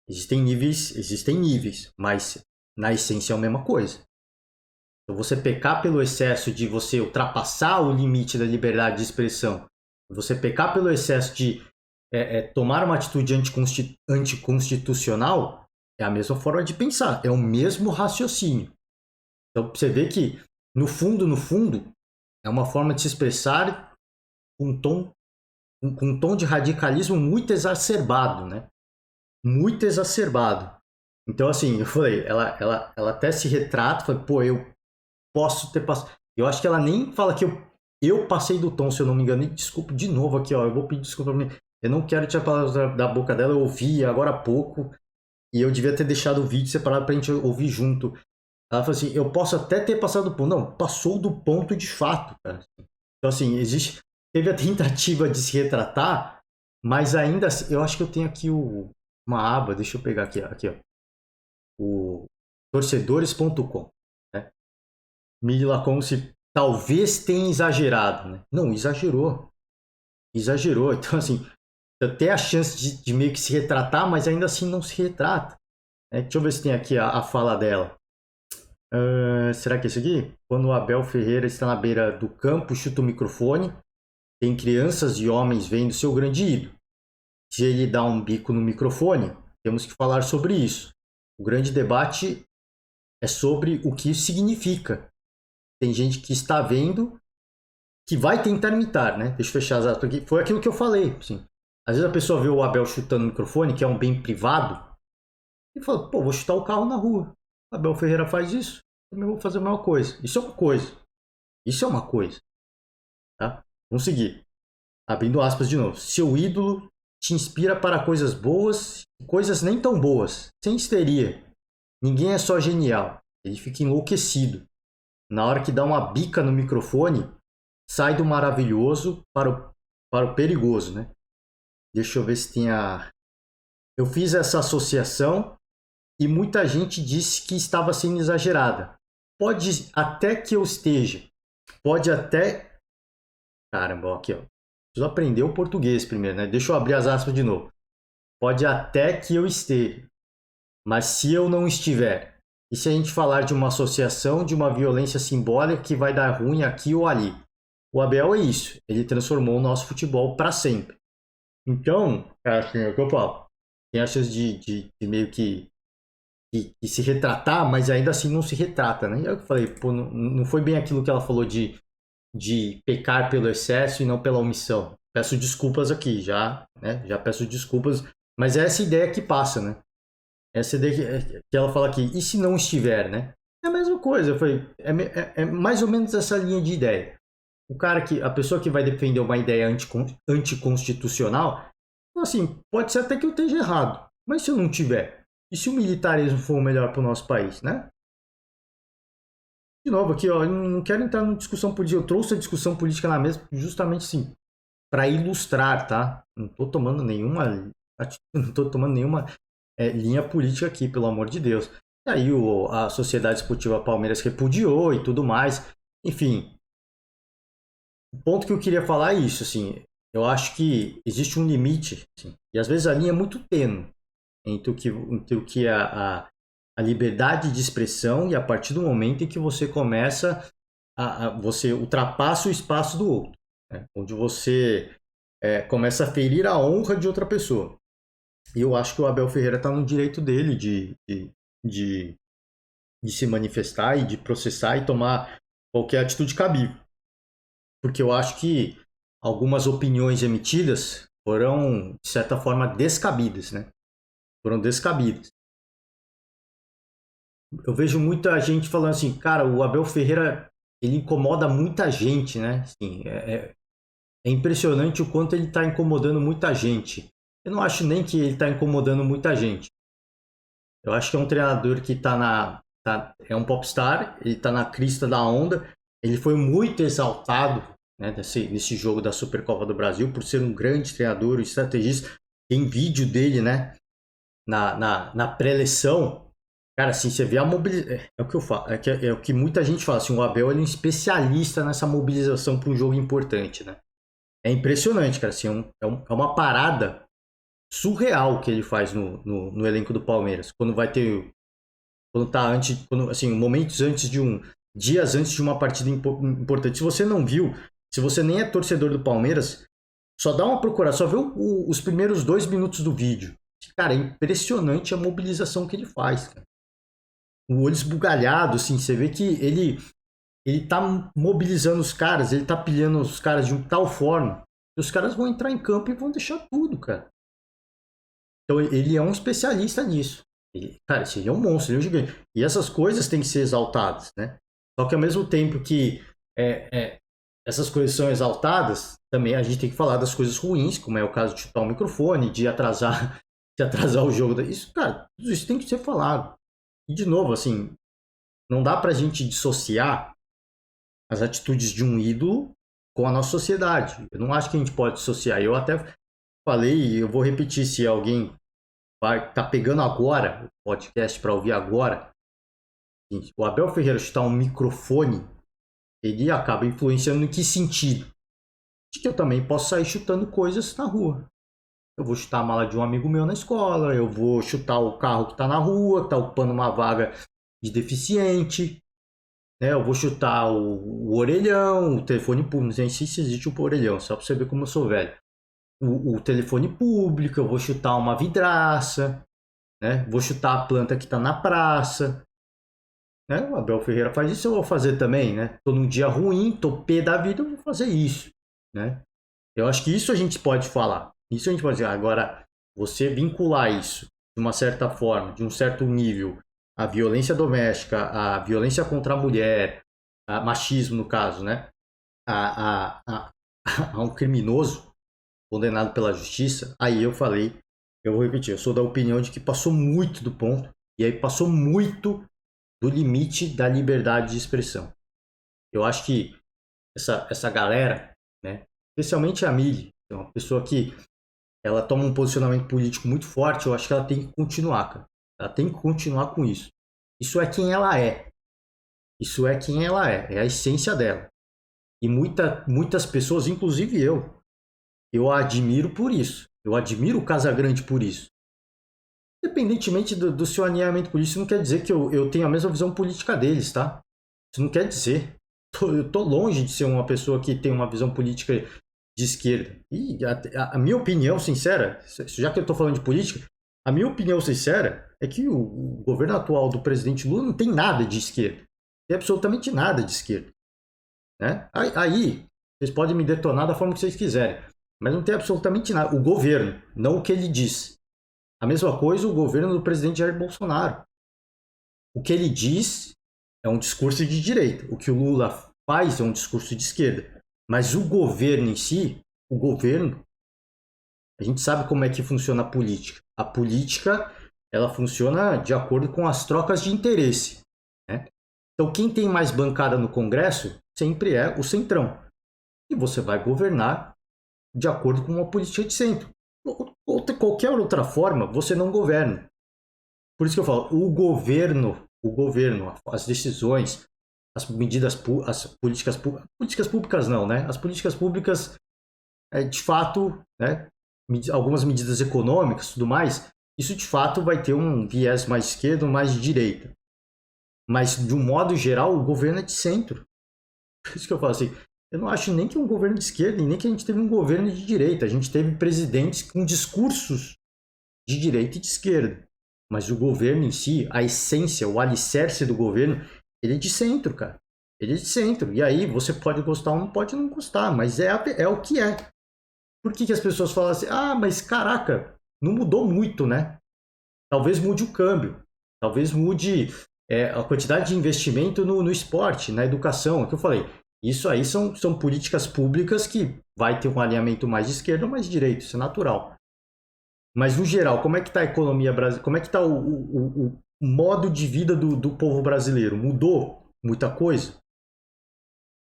existem níveis, mas na essência é a mesma coisa. Então, você pecar pelo excesso de você ultrapassar o limite da liberdade de expressão, você pecar pelo excesso de tomar uma atitude anticonstitucional, é a mesma forma de pensar, é o mesmo raciocínio. Então, você vê que, no fundo, é uma forma de se expressar com um tom de radicalismo muito exacerbado, né? Muito exacerbado. Então, assim, eu falei, ela até se retrata, fala, pô, eu posso ter passado. Eu acho que ela nem fala que eu passei do tom, se eu não me engano. E desculpa de novo aqui, ó. Eu vou pedir desculpa pra mim. Eu não quero tirar palavras da boca dela. Eu ouvi agora há pouco. E eu devia ter deixado o vídeo separado pra gente ouvir junto. Ela falou assim: eu posso até ter passado do ponto. Não, passou do ponto de fato, cara. Então, assim, teve a tentativa de se retratar, mas ainda assim, eu acho que eu tenho aqui uma aba, deixa eu pegar aqui, ó, o torcedores.com, né? Mille Lacombe talvez tenha exagerado, né? Não, exagerou. Então, assim, tem a chance de meio que se retratar, mas ainda assim não se retrata. Deixa eu ver se tem aqui a fala dela. Será que é isso aqui? Quando o Abel Ferreira está na beira do campo, chuta o microfone, tem crianças e homens vendo seu grande ídolo. Se ele dá um bico no microfone, temos que falar sobre isso. O grande debate é sobre o que isso significa. Tem gente que está vendo que vai tentar imitar, né? Deixa eu fechar as aspas aqui. Foi aquilo que eu falei. Assim. Às vezes a pessoa vê o Abel chutando o microfone, que é um bem privado, e fala, pô, vou chutar o carro na rua. O Abel Ferreira faz isso, também vou fazer a mesma coisa. Isso é uma coisa. Isso é uma coisa. Tá? Vamos seguir. Abrindo aspas de novo. Seu ídolo te inspira para coisas boas e coisas nem tão boas. Sem histeria. Ninguém é só genial. Ele fica enlouquecido. Na hora que dá uma bica no microfone, sai do maravilhoso para o perigoso, né? Deixa eu ver se tem a... Eu fiz essa associação e muita gente disse que estava sendo exagerada. Pode até que eu esteja. Pode até... Caramba, aqui, ó. Preciso aprender o português primeiro, né? Deixa eu abrir as aspas de novo. Pode até que eu esteja. Mas se eu não estiver? E se a gente falar de uma associação, de uma violência simbólica que vai dar ruim aqui ou ali? O Abel é isso. Ele transformou o nosso futebol para sempre. Então, assim, é o que eu falo. Tem a chance de meio que se retratar, mas ainda assim não se retrata, né? E é o que eu falei, pô, não foi bem aquilo que ela falou de pecar pelo excesso e não pela omissão. Peço desculpas aqui, já, né? Já peço desculpas, mas é essa ideia que passa, né? Essa ideia que ela fala aqui, e se não estiver, né? É a mesma coisa, é mais ou menos essa linha de ideia. A pessoa que vai defender uma ideia anticonstitucional, assim, pode ser até que eu esteja errado, mas se eu não tiver, e se o militarismo for o melhor para o nosso país, né? De novo aqui, ó, eu não quero entrar numa discussão política, eu trouxe a discussão política na mesa justamente assim, para ilustrar, tá? Não estou tomando nenhuma linha política aqui, pelo amor de Deus. E aí a Sociedade Esportiva Palmeiras repudiou e tudo mais. Enfim, o ponto que eu queria falar é isso, assim, eu acho que existe um limite, assim, e às vezes a linha é muito tênue entre o que é a liberdade de expressão e a partir do momento em que você começa você ultrapassa o espaço do outro, né? Onde você começa a ferir a honra de outra pessoa. E eu acho que o Abel Ferreira está no direito dele de se manifestar e de processar e tomar qualquer atitude cabível. Porque eu acho que algumas opiniões emitidas foram, de certa forma, descabidas, né? Foram descabidas. Eu vejo muita gente falando assim, cara, o Abel Ferreira, ele incomoda muita gente, né? Assim, é impressionante o quanto ele está incomodando muita gente. Eu não acho nem que ele está incomodando muita gente. Eu acho que é um treinador que é um popstar, ele está na crista da onda. Ele foi muito exaltado, né, nesse jogo da Supercopa do Brasil por ser um grande treinador, um estrategista. Tem vídeo dele, né, na pré-eleição. Cara, assim, você vê a mobilização. É o que eu falo, é o que muita gente fala. Assim, o Abel ele é um especialista nessa mobilização para um jogo importante, né? É impressionante, cara. Assim, é uma parada surreal que ele faz no elenco do Palmeiras. Quando vai ter. Quando tá antes. Assim, momentos antes dias antes de uma partida importante. Se você não viu, se você nem é torcedor do Palmeiras, só dá uma procurada, só vê os primeiros 2 minutos do vídeo. Cara, é impressionante a mobilização que ele faz. Cara. O olho esbugalhado, assim, você vê que ele tá mobilizando os caras, ele tá pilhando os caras de tal forma que os caras vão entrar em campo e vão deixar tudo, cara. Então ele é um especialista nisso. Cara, esse ele é um monstro, ele é um gigante. E essas coisas têm que ser exaltadas, né? Só que ao mesmo tempo que essas coisas são exaltadas, também a gente tem que falar das coisas ruins, como é o caso de chutar o microfone, de atrasar o jogo. Isso, cara, tudo isso tem que ser falado. E de novo, assim, não dá pra gente dissociar as atitudes de um ídolo com a nossa sociedade. Eu não acho que a gente pode dissociar. Eu até falei, eu vou repetir se alguém tá pegando agora o podcast para ouvir agora. O Abel Ferreira chutar um microfone, ele acaba influenciando em que sentido? De que eu também posso sair chutando coisas na rua. Eu vou chutar a mala de um amigo meu na escola, eu vou chutar o carro que está na rua, está ocupando uma vaga de deficiente, né? Eu vou chutar o orelhão, o telefone público, não sei se existe o orelhão, só para você ver como eu sou velho. O telefone público, eu vou chutar uma vidraça, né? Vou chutar a planta que está na praça. Né? O Abel Ferreira faz isso, eu vou fazer também, né? Tô num dia ruim, tô pé da vida, eu vou fazer isso, né? Eu acho que isso a gente pode falar. Isso a gente pode dizer. Agora, você vincular isso de uma certa forma, de um certo nível, a violência doméstica, a violência contra a mulher, a machismo no caso, né? A um criminoso condenado pela justiça, aí eu falei, eu vou repetir, eu sou da opinião de que passou muito do ponto, e aí passou muito do limite da liberdade de expressão. Eu acho que essa galera, né, especialmente a Mili, é uma pessoa que ela toma um posicionamento político muito forte, eu acho que ela tem que continuar, cara. Ela tem que continuar com isso. Isso é quem ela é. Isso é quem ela é a essência dela. E muitas pessoas, inclusive eu a admiro por isso. Eu admiro o Casagrande por isso. Independentemente do seu alinhamento político, isso não quer dizer que eu tenho a mesma visão política deles, tá? Isso não quer dizer. Eu tô longe de ser uma pessoa que tem uma visão política de esquerda. E a minha opinião sincera, já que eu tô falando de política, a minha opinião sincera é que o governo atual do presidente Lula não tem nada de esquerda. Não tem absolutamente nada de esquerda. Né? Aí, vocês podem me detonar da forma que vocês quiserem. Mas não tem absolutamente nada. O governo, não o que ele diz. A mesma coisa o governo do presidente Jair Bolsonaro. O que ele diz é um discurso de direita. O que o Lula faz é um discurso de esquerda. Mas o governo em si, o governo, a gente sabe como é que funciona a política. A política, ela funciona de acordo com as trocas de interesse. Né? Então, quem tem mais bancada no Congresso sempre é o centrão. E você vai governar de acordo com uma política de centro. Ou de qualquer outra forma, você não governa. Por isso que eu falo, o governo, as decisões, as medidas, as políticas públicas não, né? As políticas públicas, de fato, né? Algumas medidas econômicas e tudo mais, isso de fato vai ter um viés mais esquerdo, mais de direita. Mas, de um modo geral, o governo é de centro. Por isso que eu falo assim, eu não acho nem que um governo de esquerda e nem que a gente teve um governo de direita. A gente teve presidentes com discursos de direita e de esquerda. Mas o governo em si, a essência, o alicerce do governo, ele é de centro, cara. Ele é de centro. E aí você pode gostar ou não pode não gostar, mas é o que é. Por que as pessoas falam assim, mas caraca, não mudou muito, né? Talvez mude o câmbio. Talvez mude a quantidade de investimento no esporte, na educação. É o que eu falei. Isso aí são políticas públicas que vai ter um alinhamento mais de esquerda ou mais de direita. Isso é natural. Mas, no geral, como é que está a economia brasileira? Como é que está o modo de vida do povo brasileiro? Mudou muita coisa?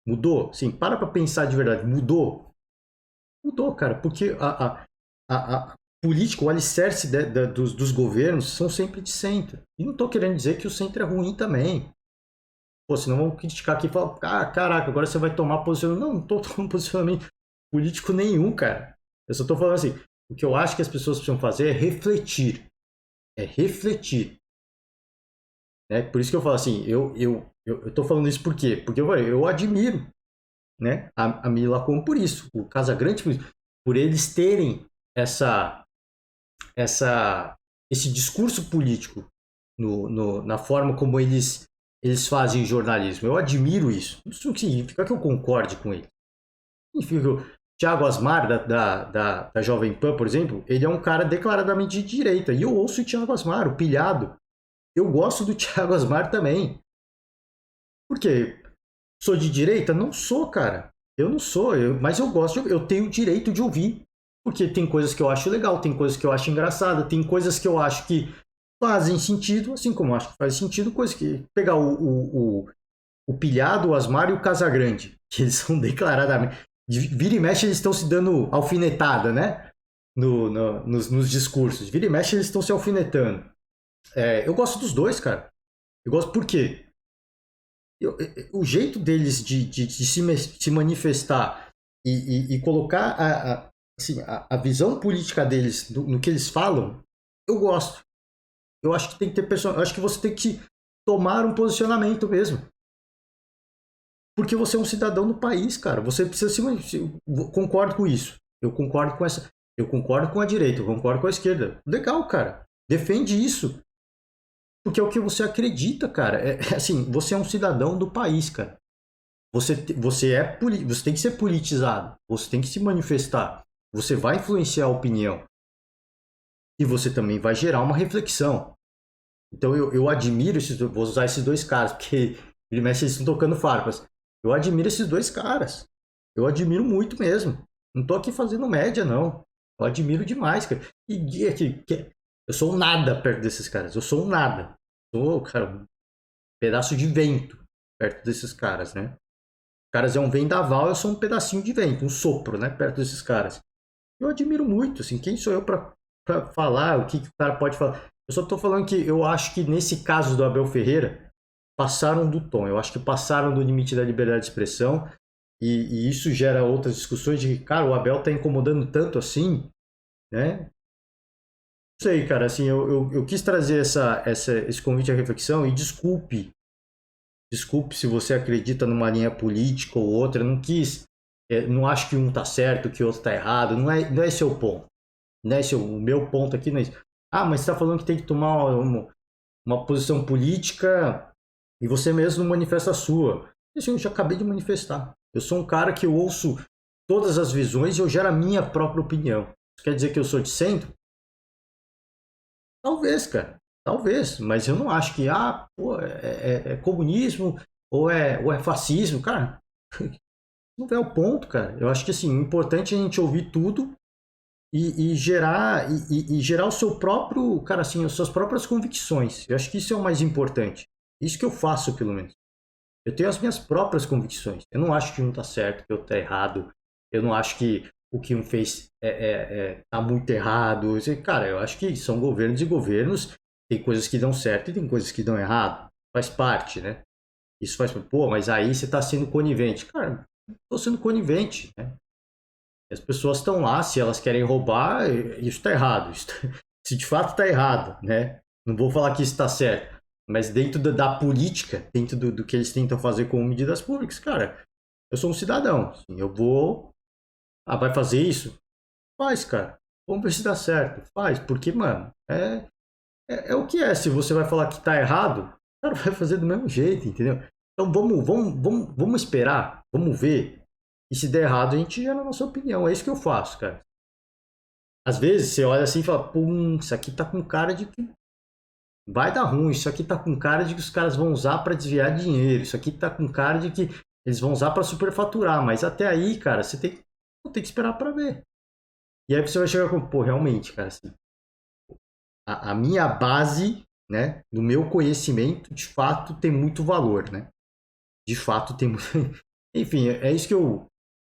Mudou? Sim, para pensar de verdade. Mudou? Mudou, cara, porque a política, o alicerce dos governos são sempre de centro. E não estou querendo dizer que o centro é ruim também. Pô, senão vão criticar aqui e falar, caraca, agora você vai tomar posicionamento. Não estou tomando posicionamento político nenhum, cara. Eu só estou falando assim, o que eu acho que as pessoas precisam fazer é refletir. É refletir. Né? Por isso que eu falo assim, eu tô falando isso por quê? Porque eu admiro, né, a Mila como por isso, o Casagrande por eles terem esse discurso político na forma como eles fazem jornalismo. Eu admiro isso. Isso não significa que eu concorde com ele. Significa que o Thiago Asmar, da Jovem Pan, por exemplo, ele é um cara declaradamente de direita. E eu ouço o Thiago Asmar, o pilhado. Eu gosto do Thiago Asmar também. Por quê? Sou de direita? Não sou, cara. Eu não sou, mas eu gosto, eu tenho o direito de ouvir. Porque tem coisas que eu acho legal, tem coisas que eu acho engraçada, tem coisas que eu acho que fazem sentido, assim como eu acho que faz sentido, coisas que pegar o pilhado, o Asmar e o Casagrande, que eles são declaradamente. Vira e mexe eles estão se dando alfinetada, né? Nos discursos. Vira e mexe eles estão se alfinetando. Eu gosto dos dois, cara. Eu gosto por quê? O jeito deles de se manifestar e colocar assim, a visão política deles no que eles falam, eu gosto. Eu acho que tem que ter pessoa. Eu acho que você tem que tomar um posicionamento mesmo. Porque você é um cidadão do país, cara. Você precisa se. Concordo com isso. Eu concordo com essa. Eu concordo com a direita, eu concordo com a esquerda. Legal, cara. Defende isso. Porque é o que você acredita, cara. Assim, você é um cidadão do país, cara. Você tem que ser politizado. Você tem que se manifestar. Você vai influenciar a opinião. E você também vai gerar uma reflexão. Então eu admiro vou usar esses dois caras, porque ele mexe, eles estão tocando farpas. Eu admiro esses dois caras. Eu admiro muito mesmo. Não tô aqui fazendo média, não. Eu admiro demais, cara. Eu sou um nada perto desses caras. Eu sou um nada. Eu sou, cara, um pedaço de vento perto desses caras, né? Os caras é um vendaval, eu sou um pedacinho de vento, um sopro, né? Perto desses caras. Eu admiro muito, assim. Quem sou eu pra falar o que o cara pode falar? Eu só tô falando que eu acho que nesse caso do Abel Ferreira, passaram do tom. Eu acho que passaram do limite da liberdade de expressão e isso gera outras discussões de que, cara, o Abel tá incomodando tanto assim, né? Não sei, cara, assim, eu quis trazer esse convite à reflexão e desculpe se você acredita numa linha política ou outra, não quis, não acho que um tá certo, que o outro tá errado, não é esse o ponto. Não é esse o meu ponto aqui, não é isso. Ah, mas você tá falando que tem que tomar uma posição política e você mesmo manifesta a sua. Isso eu já acabei de manifestar. Eu sou um cara que eu ouço todas as visões e eu gero a minha própria opinião. Isso quer dizer que eu sou de centro? Talvez, cara. Talvez. Mas eu não acho que pô, é comunismo ou é fascismo. Cara, não é o ponto, cara. Eu acho que assim, o importante é a gente ouvir tudo e gerar o seu próprio, cara, assim, as suas próprias convicções. Eu acho que isso é o mais importante. Isso que eu faço, pelo menos. Eu tenho as minhas próprias convicções. Eu não acho que um está certo, que o outro está errado. Eu não acho que o que um fez tá muito errado. Cara, eu acho que são governos e governos. Tem coisas que dão certo e tem coisas que dão errado. Faz parte, né? Isso faz. Pô, mas aí você está sendo conivente. Cara, não estou sendo conivente, né? As pessoas estão lá, se elas querem roubar, isso está errado. Se de fato está errado, né? Não vou falar que isso está certo. Mas dentro da política, dentro do que eles tentam fazer com medidas públicas, cara, eu sou um cidadão. Assim, eu vou. Vai fazer isso? Faz, cara. Vamos ver se dá certo. Faz, porque, mano, é o que é. Se você vai falar que tá errado, o cara vai fazer do mesmo jeito, entendeu? Então vamos esperar, vamos ver. E se der errado, a gente gera a nossa opinião. É isso que eu faço, cara. Às vezes você olha assim e fala, pum, isso aqui tá com cara de que vai dar ruim, isso aqui tá com cara de que os caras vão usar para desviar dinheiro, isso aqui tá com cara de que eles vão usar para superfaturar, mas até aí, cara, você tem que esperar para ver. E aí você vai chegar com, pô, realmente, cara, assim, a minha base, né, do meu conhecimento, de fato tem muito valor, né? De fato tem muito... Enfim, é isso que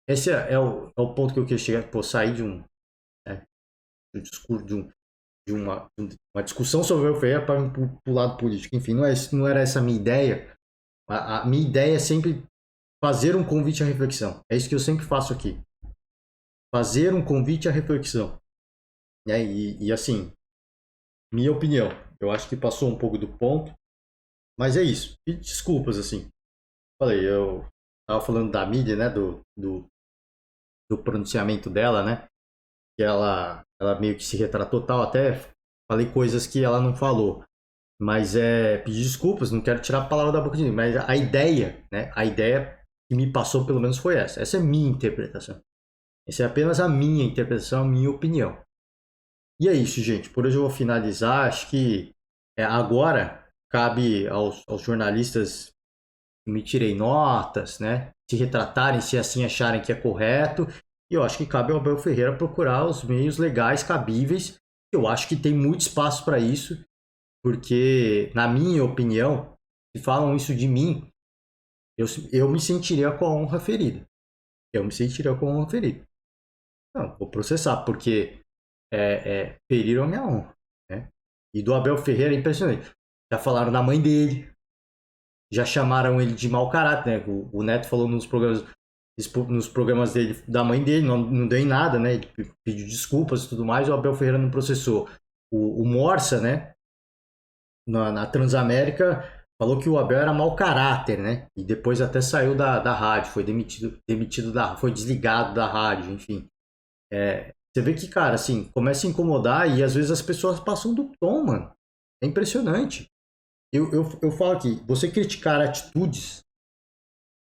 esse é o ponto que eu queria chegar, pô, sair de um discurso, de uma discussão sobre o welfare para o lado político. Enfim, não era essa a minha ideia. A minha ideia é sempre fazer um convite à reflexão. É isso que eu sempre faço aqui. Fazer um convite à reflexão. E assim, minha opinião, eu acho que passou um pouco do ponto, mas é isso. E desculpas, assim. Falei, eu tava falando da mídia, né, do pronunciamento dela, né, que ela meio que se retratou tal, até falei coisas que ela não falou. Mas pedir desculpas, não quero tirar a palavra da boca de ninguém, mas a ideia, né? A ideia que me passou pelo menos foi essa. Essa é a minha interpretação. Essa é apenas a minha interpretação, a minha opinião. E é isso, gente. Por hoje eu vou finalizar. Acho que agora cabe aos jornalistas emitirem notas, né? Se retratarem, se assim acharem que é correto. E eu acho que cabe ao Abel Ferreira procurar os meios legais cabíveis. Eu acho que tem muito espaço para isso. Porque, na minha opinião, se falam isso de mim, eu me sentiria com a honra ferida. eu me sentiria como um ferido. Não, vou processar, porque feriram a minha honra, né? E do Abel Ferreira é impressionante. Já falaram da mãe dele, já chamaram ele de mau caráter, né? O Neto falou nos programas dele, da mãe dele, não deu em nada, né? Ele pediu desculpas e tudo mais, o Abel Ferreira não processou. O Morsa, né? Na Transamérica, falou que o Abel era mau caráter, né? E depois até saiu da rádio, foi foi desligado da rádio, enfim. Você vê que, cara, assim, começa a incomodar e às vezes as pessoas passam do tom, mano. É impressionante. Eu falo aqui, você criticar atitudes,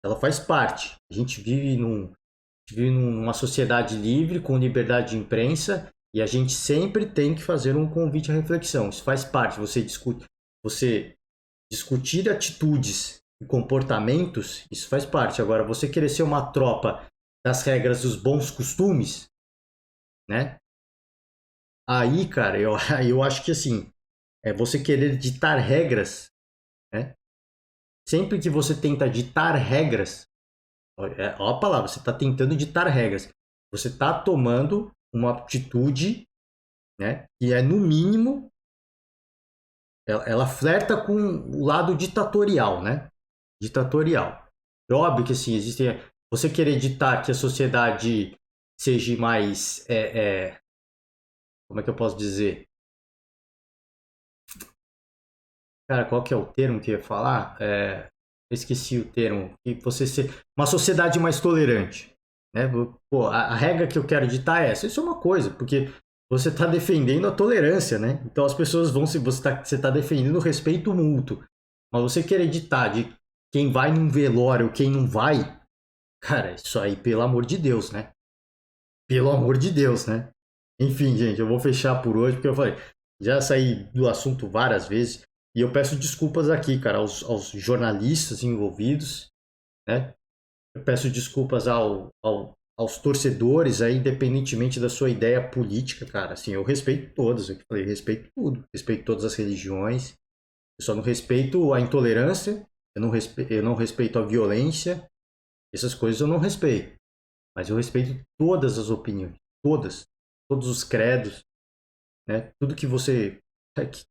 ela faz parte. A gente vive numa sociedade livre, com liberdade de imprensa, e a gente sempre tem que fazer um convite à reflexão. Isso faz parte. Você discutir atitudes e comportamentos, isso faz parte. Agora, você querer ser uma tropa das regras dos bons costumes, né? Aí, cara, eu acho que assim, você querer ditar regras, né? Sempre que você tenta ditar regras, ó a palavra, você está tentando ditar regras, você está tomando uma atitude, né? Que é no mínimo, ela flerta com o lado ditatorial, né? Ditatorial. É óbvio que assim, você querer ditar que a sociedade seja mais, como é que eu posso dizer? Cara, qual que é o termo que eu ia falar? Eu esqueci o termo. Que você ser uma sociedade mais tolerante, né? Pô, a regra que eu quero ditar é essa. Isso é uma coisa, porque você está defendendo a tolerância, né? Então as pessoas vão se você tá defendendo o respeito mútuo. Mas você querer ditar de quem vai num velório, quem não vai, cara, isso aí, pelo amor de Deus, né? Pelo amor de Deus, né? Enfim, gente, eu vou fechar por hoje, porque eu falei, já saí do assunto várias vezes, e eu peço desculpas aqui, cara, aos jornalistas envolvidos, né? Eu peço desculpas aos torcedores, aí, independentemente da sua ideia política, cara. Assim, eu respeito todas, eu falei, respeito tudo, respeito todas as religiões, eu só não respeito a intolerância, eu não respeito a violência, essas coisas eu não respeito. Mas eu respeito todas as opiniões, todos os credos, né? Tudo que você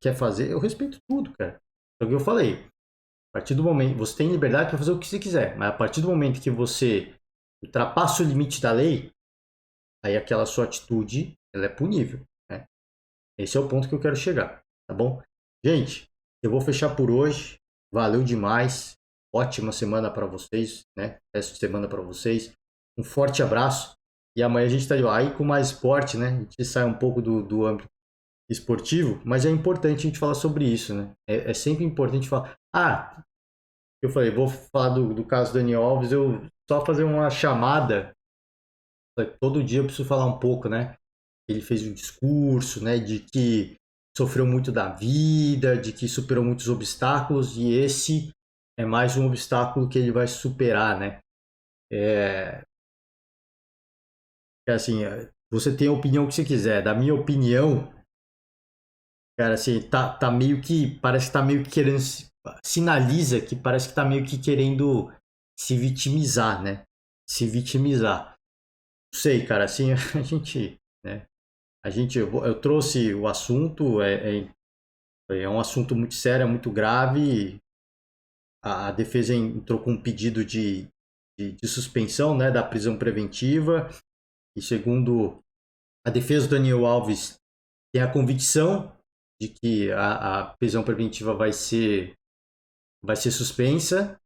quer fazer, eu respeito tudo, cara. É o que eu falei. A partir do momento, você tem liberdade para fazer o que você quiser, mas a partir do momento que você ultrapassa o limite da lei, aí aquela sua atitude, ela é punível, né? Esse é o ponto que eu quero chegar, tá bom? Gente, eu vou fechar por hoje. Valeu demais. Ótima semana para vocês, né? Resto de semana para vocês. Um forte abraço. E amanhã a gente está aí com mais esporte, né? A gente sai um pouco do âmbito esportivo, mas é importante a gente falar sobre isso, né? É sempre importante falar. Ah, eu falei, vou falar do caso do Daniel Alves, eu só fazer uma chamada. Todo dia eu preciso falar um pouco, né? Ele fez um discurso, né? De que sofreu muito da vida, de que superou muitos obstáculos, e esse é mais um obstáculo que ele vai superar, né? Assim, você tem a opinião que você quiser. Da minha opinião, cara, assim, tá meio que. Parece que tá meio que querendo. Sinaliza que parece que tá meio que querendo se vitimizar, né? Se vitimizar. Não sei, cara, assim, a gente. Né? Eu trouxe o assunto, é um assunto muito sério, é muito grave. A defesa entrou com um pedido de suspensão, né, da prisão preventiva. E segundo a defesa do Daniel Alves, tem a convicção de que a prisão preventiva vai ser suspensa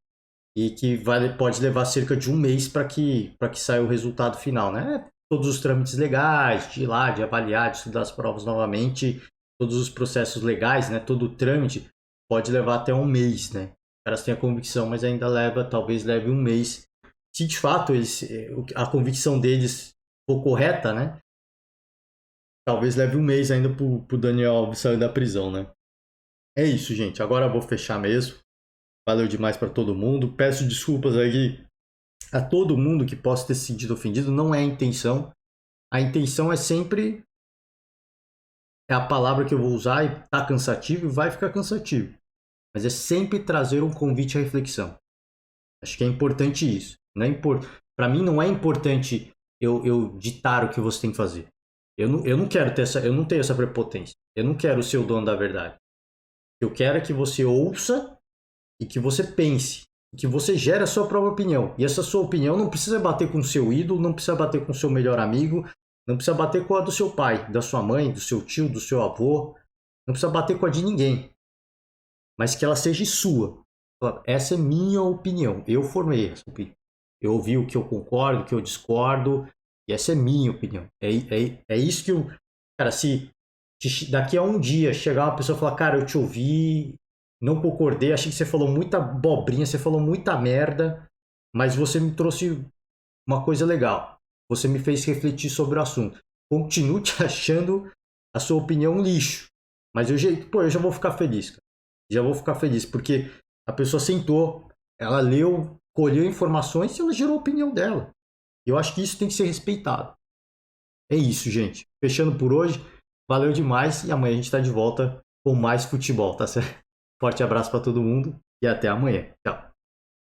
e que pode levar cerca de um mês para que saia o resultado final, né? Todos os trâmites legais, de ir lá, de avaliar, de estudar as provas novamente, todos os processos legais, né? Todo o trâmite pode levar até um mês, né? Os caras têm a convicção, mas ainda talvez leve um mês. Se de fato a convicção deles for correta, né? Talvez leve um mês ainda pro Daniel Alves sair da prisão, né? É isso, gente. Agora eu vou fechar mesmo. Valeu demais para todo mundo. Peço desculpas aí a todo mundo que possa ter se sentido ofendido. Não é a intenção. A intenção é sempre. É a palavra que eu vou usar e tá cansativo e vai ficar cansativo. Mas é sempre trazer um convite à reflexão. Acho que é importante isso. Não é Para mim não é importante eu ditar o que você tem que fazer. Eu não quero ter eu não tenho essa prepotência. Eu não quero ser o dono da verdade. Eu quero é que você ouça e que você pense, que você gere a sua própria opinião. E essa sua opinião não precisa bater com o seu ídolo, não precisa bater com o seu melhor amigo, não precisa bater com a do seu pai, da sua mãe, do seu tio, do seu avô, não precisa bater com a de ninguém, mas que ela seja sua. Essa é minha opinião, eu formei essa opinião. Eu ouvi o que eu concordo, o que eu discordo, e essa é minha opinião. É isso que eu... Cara, se daqui a um dia chegar uma pessoa e falar, cara, eu te ouvi, não concordei, achei que você falou muita abobrinha, você falou muita merda, mas você me trouxe uma coisa legal. Você me fez refletir sobre o assunto. Continuo te achando a sua opinião um lixo. Mas eu já vou ficar feliz, cara. Já vou ficar feliz, porque a pessoa sentou, ela leu, colheu informações e ela gerou a opinião dela. Eu acho que isso tem que ser respeitado. É isso, gente. Fechando por hoje. Valeu demais e amanhã a gente está de volta com mais futebol, tá certo? Forte abraço para todo mundo e até amanhã. Tchau.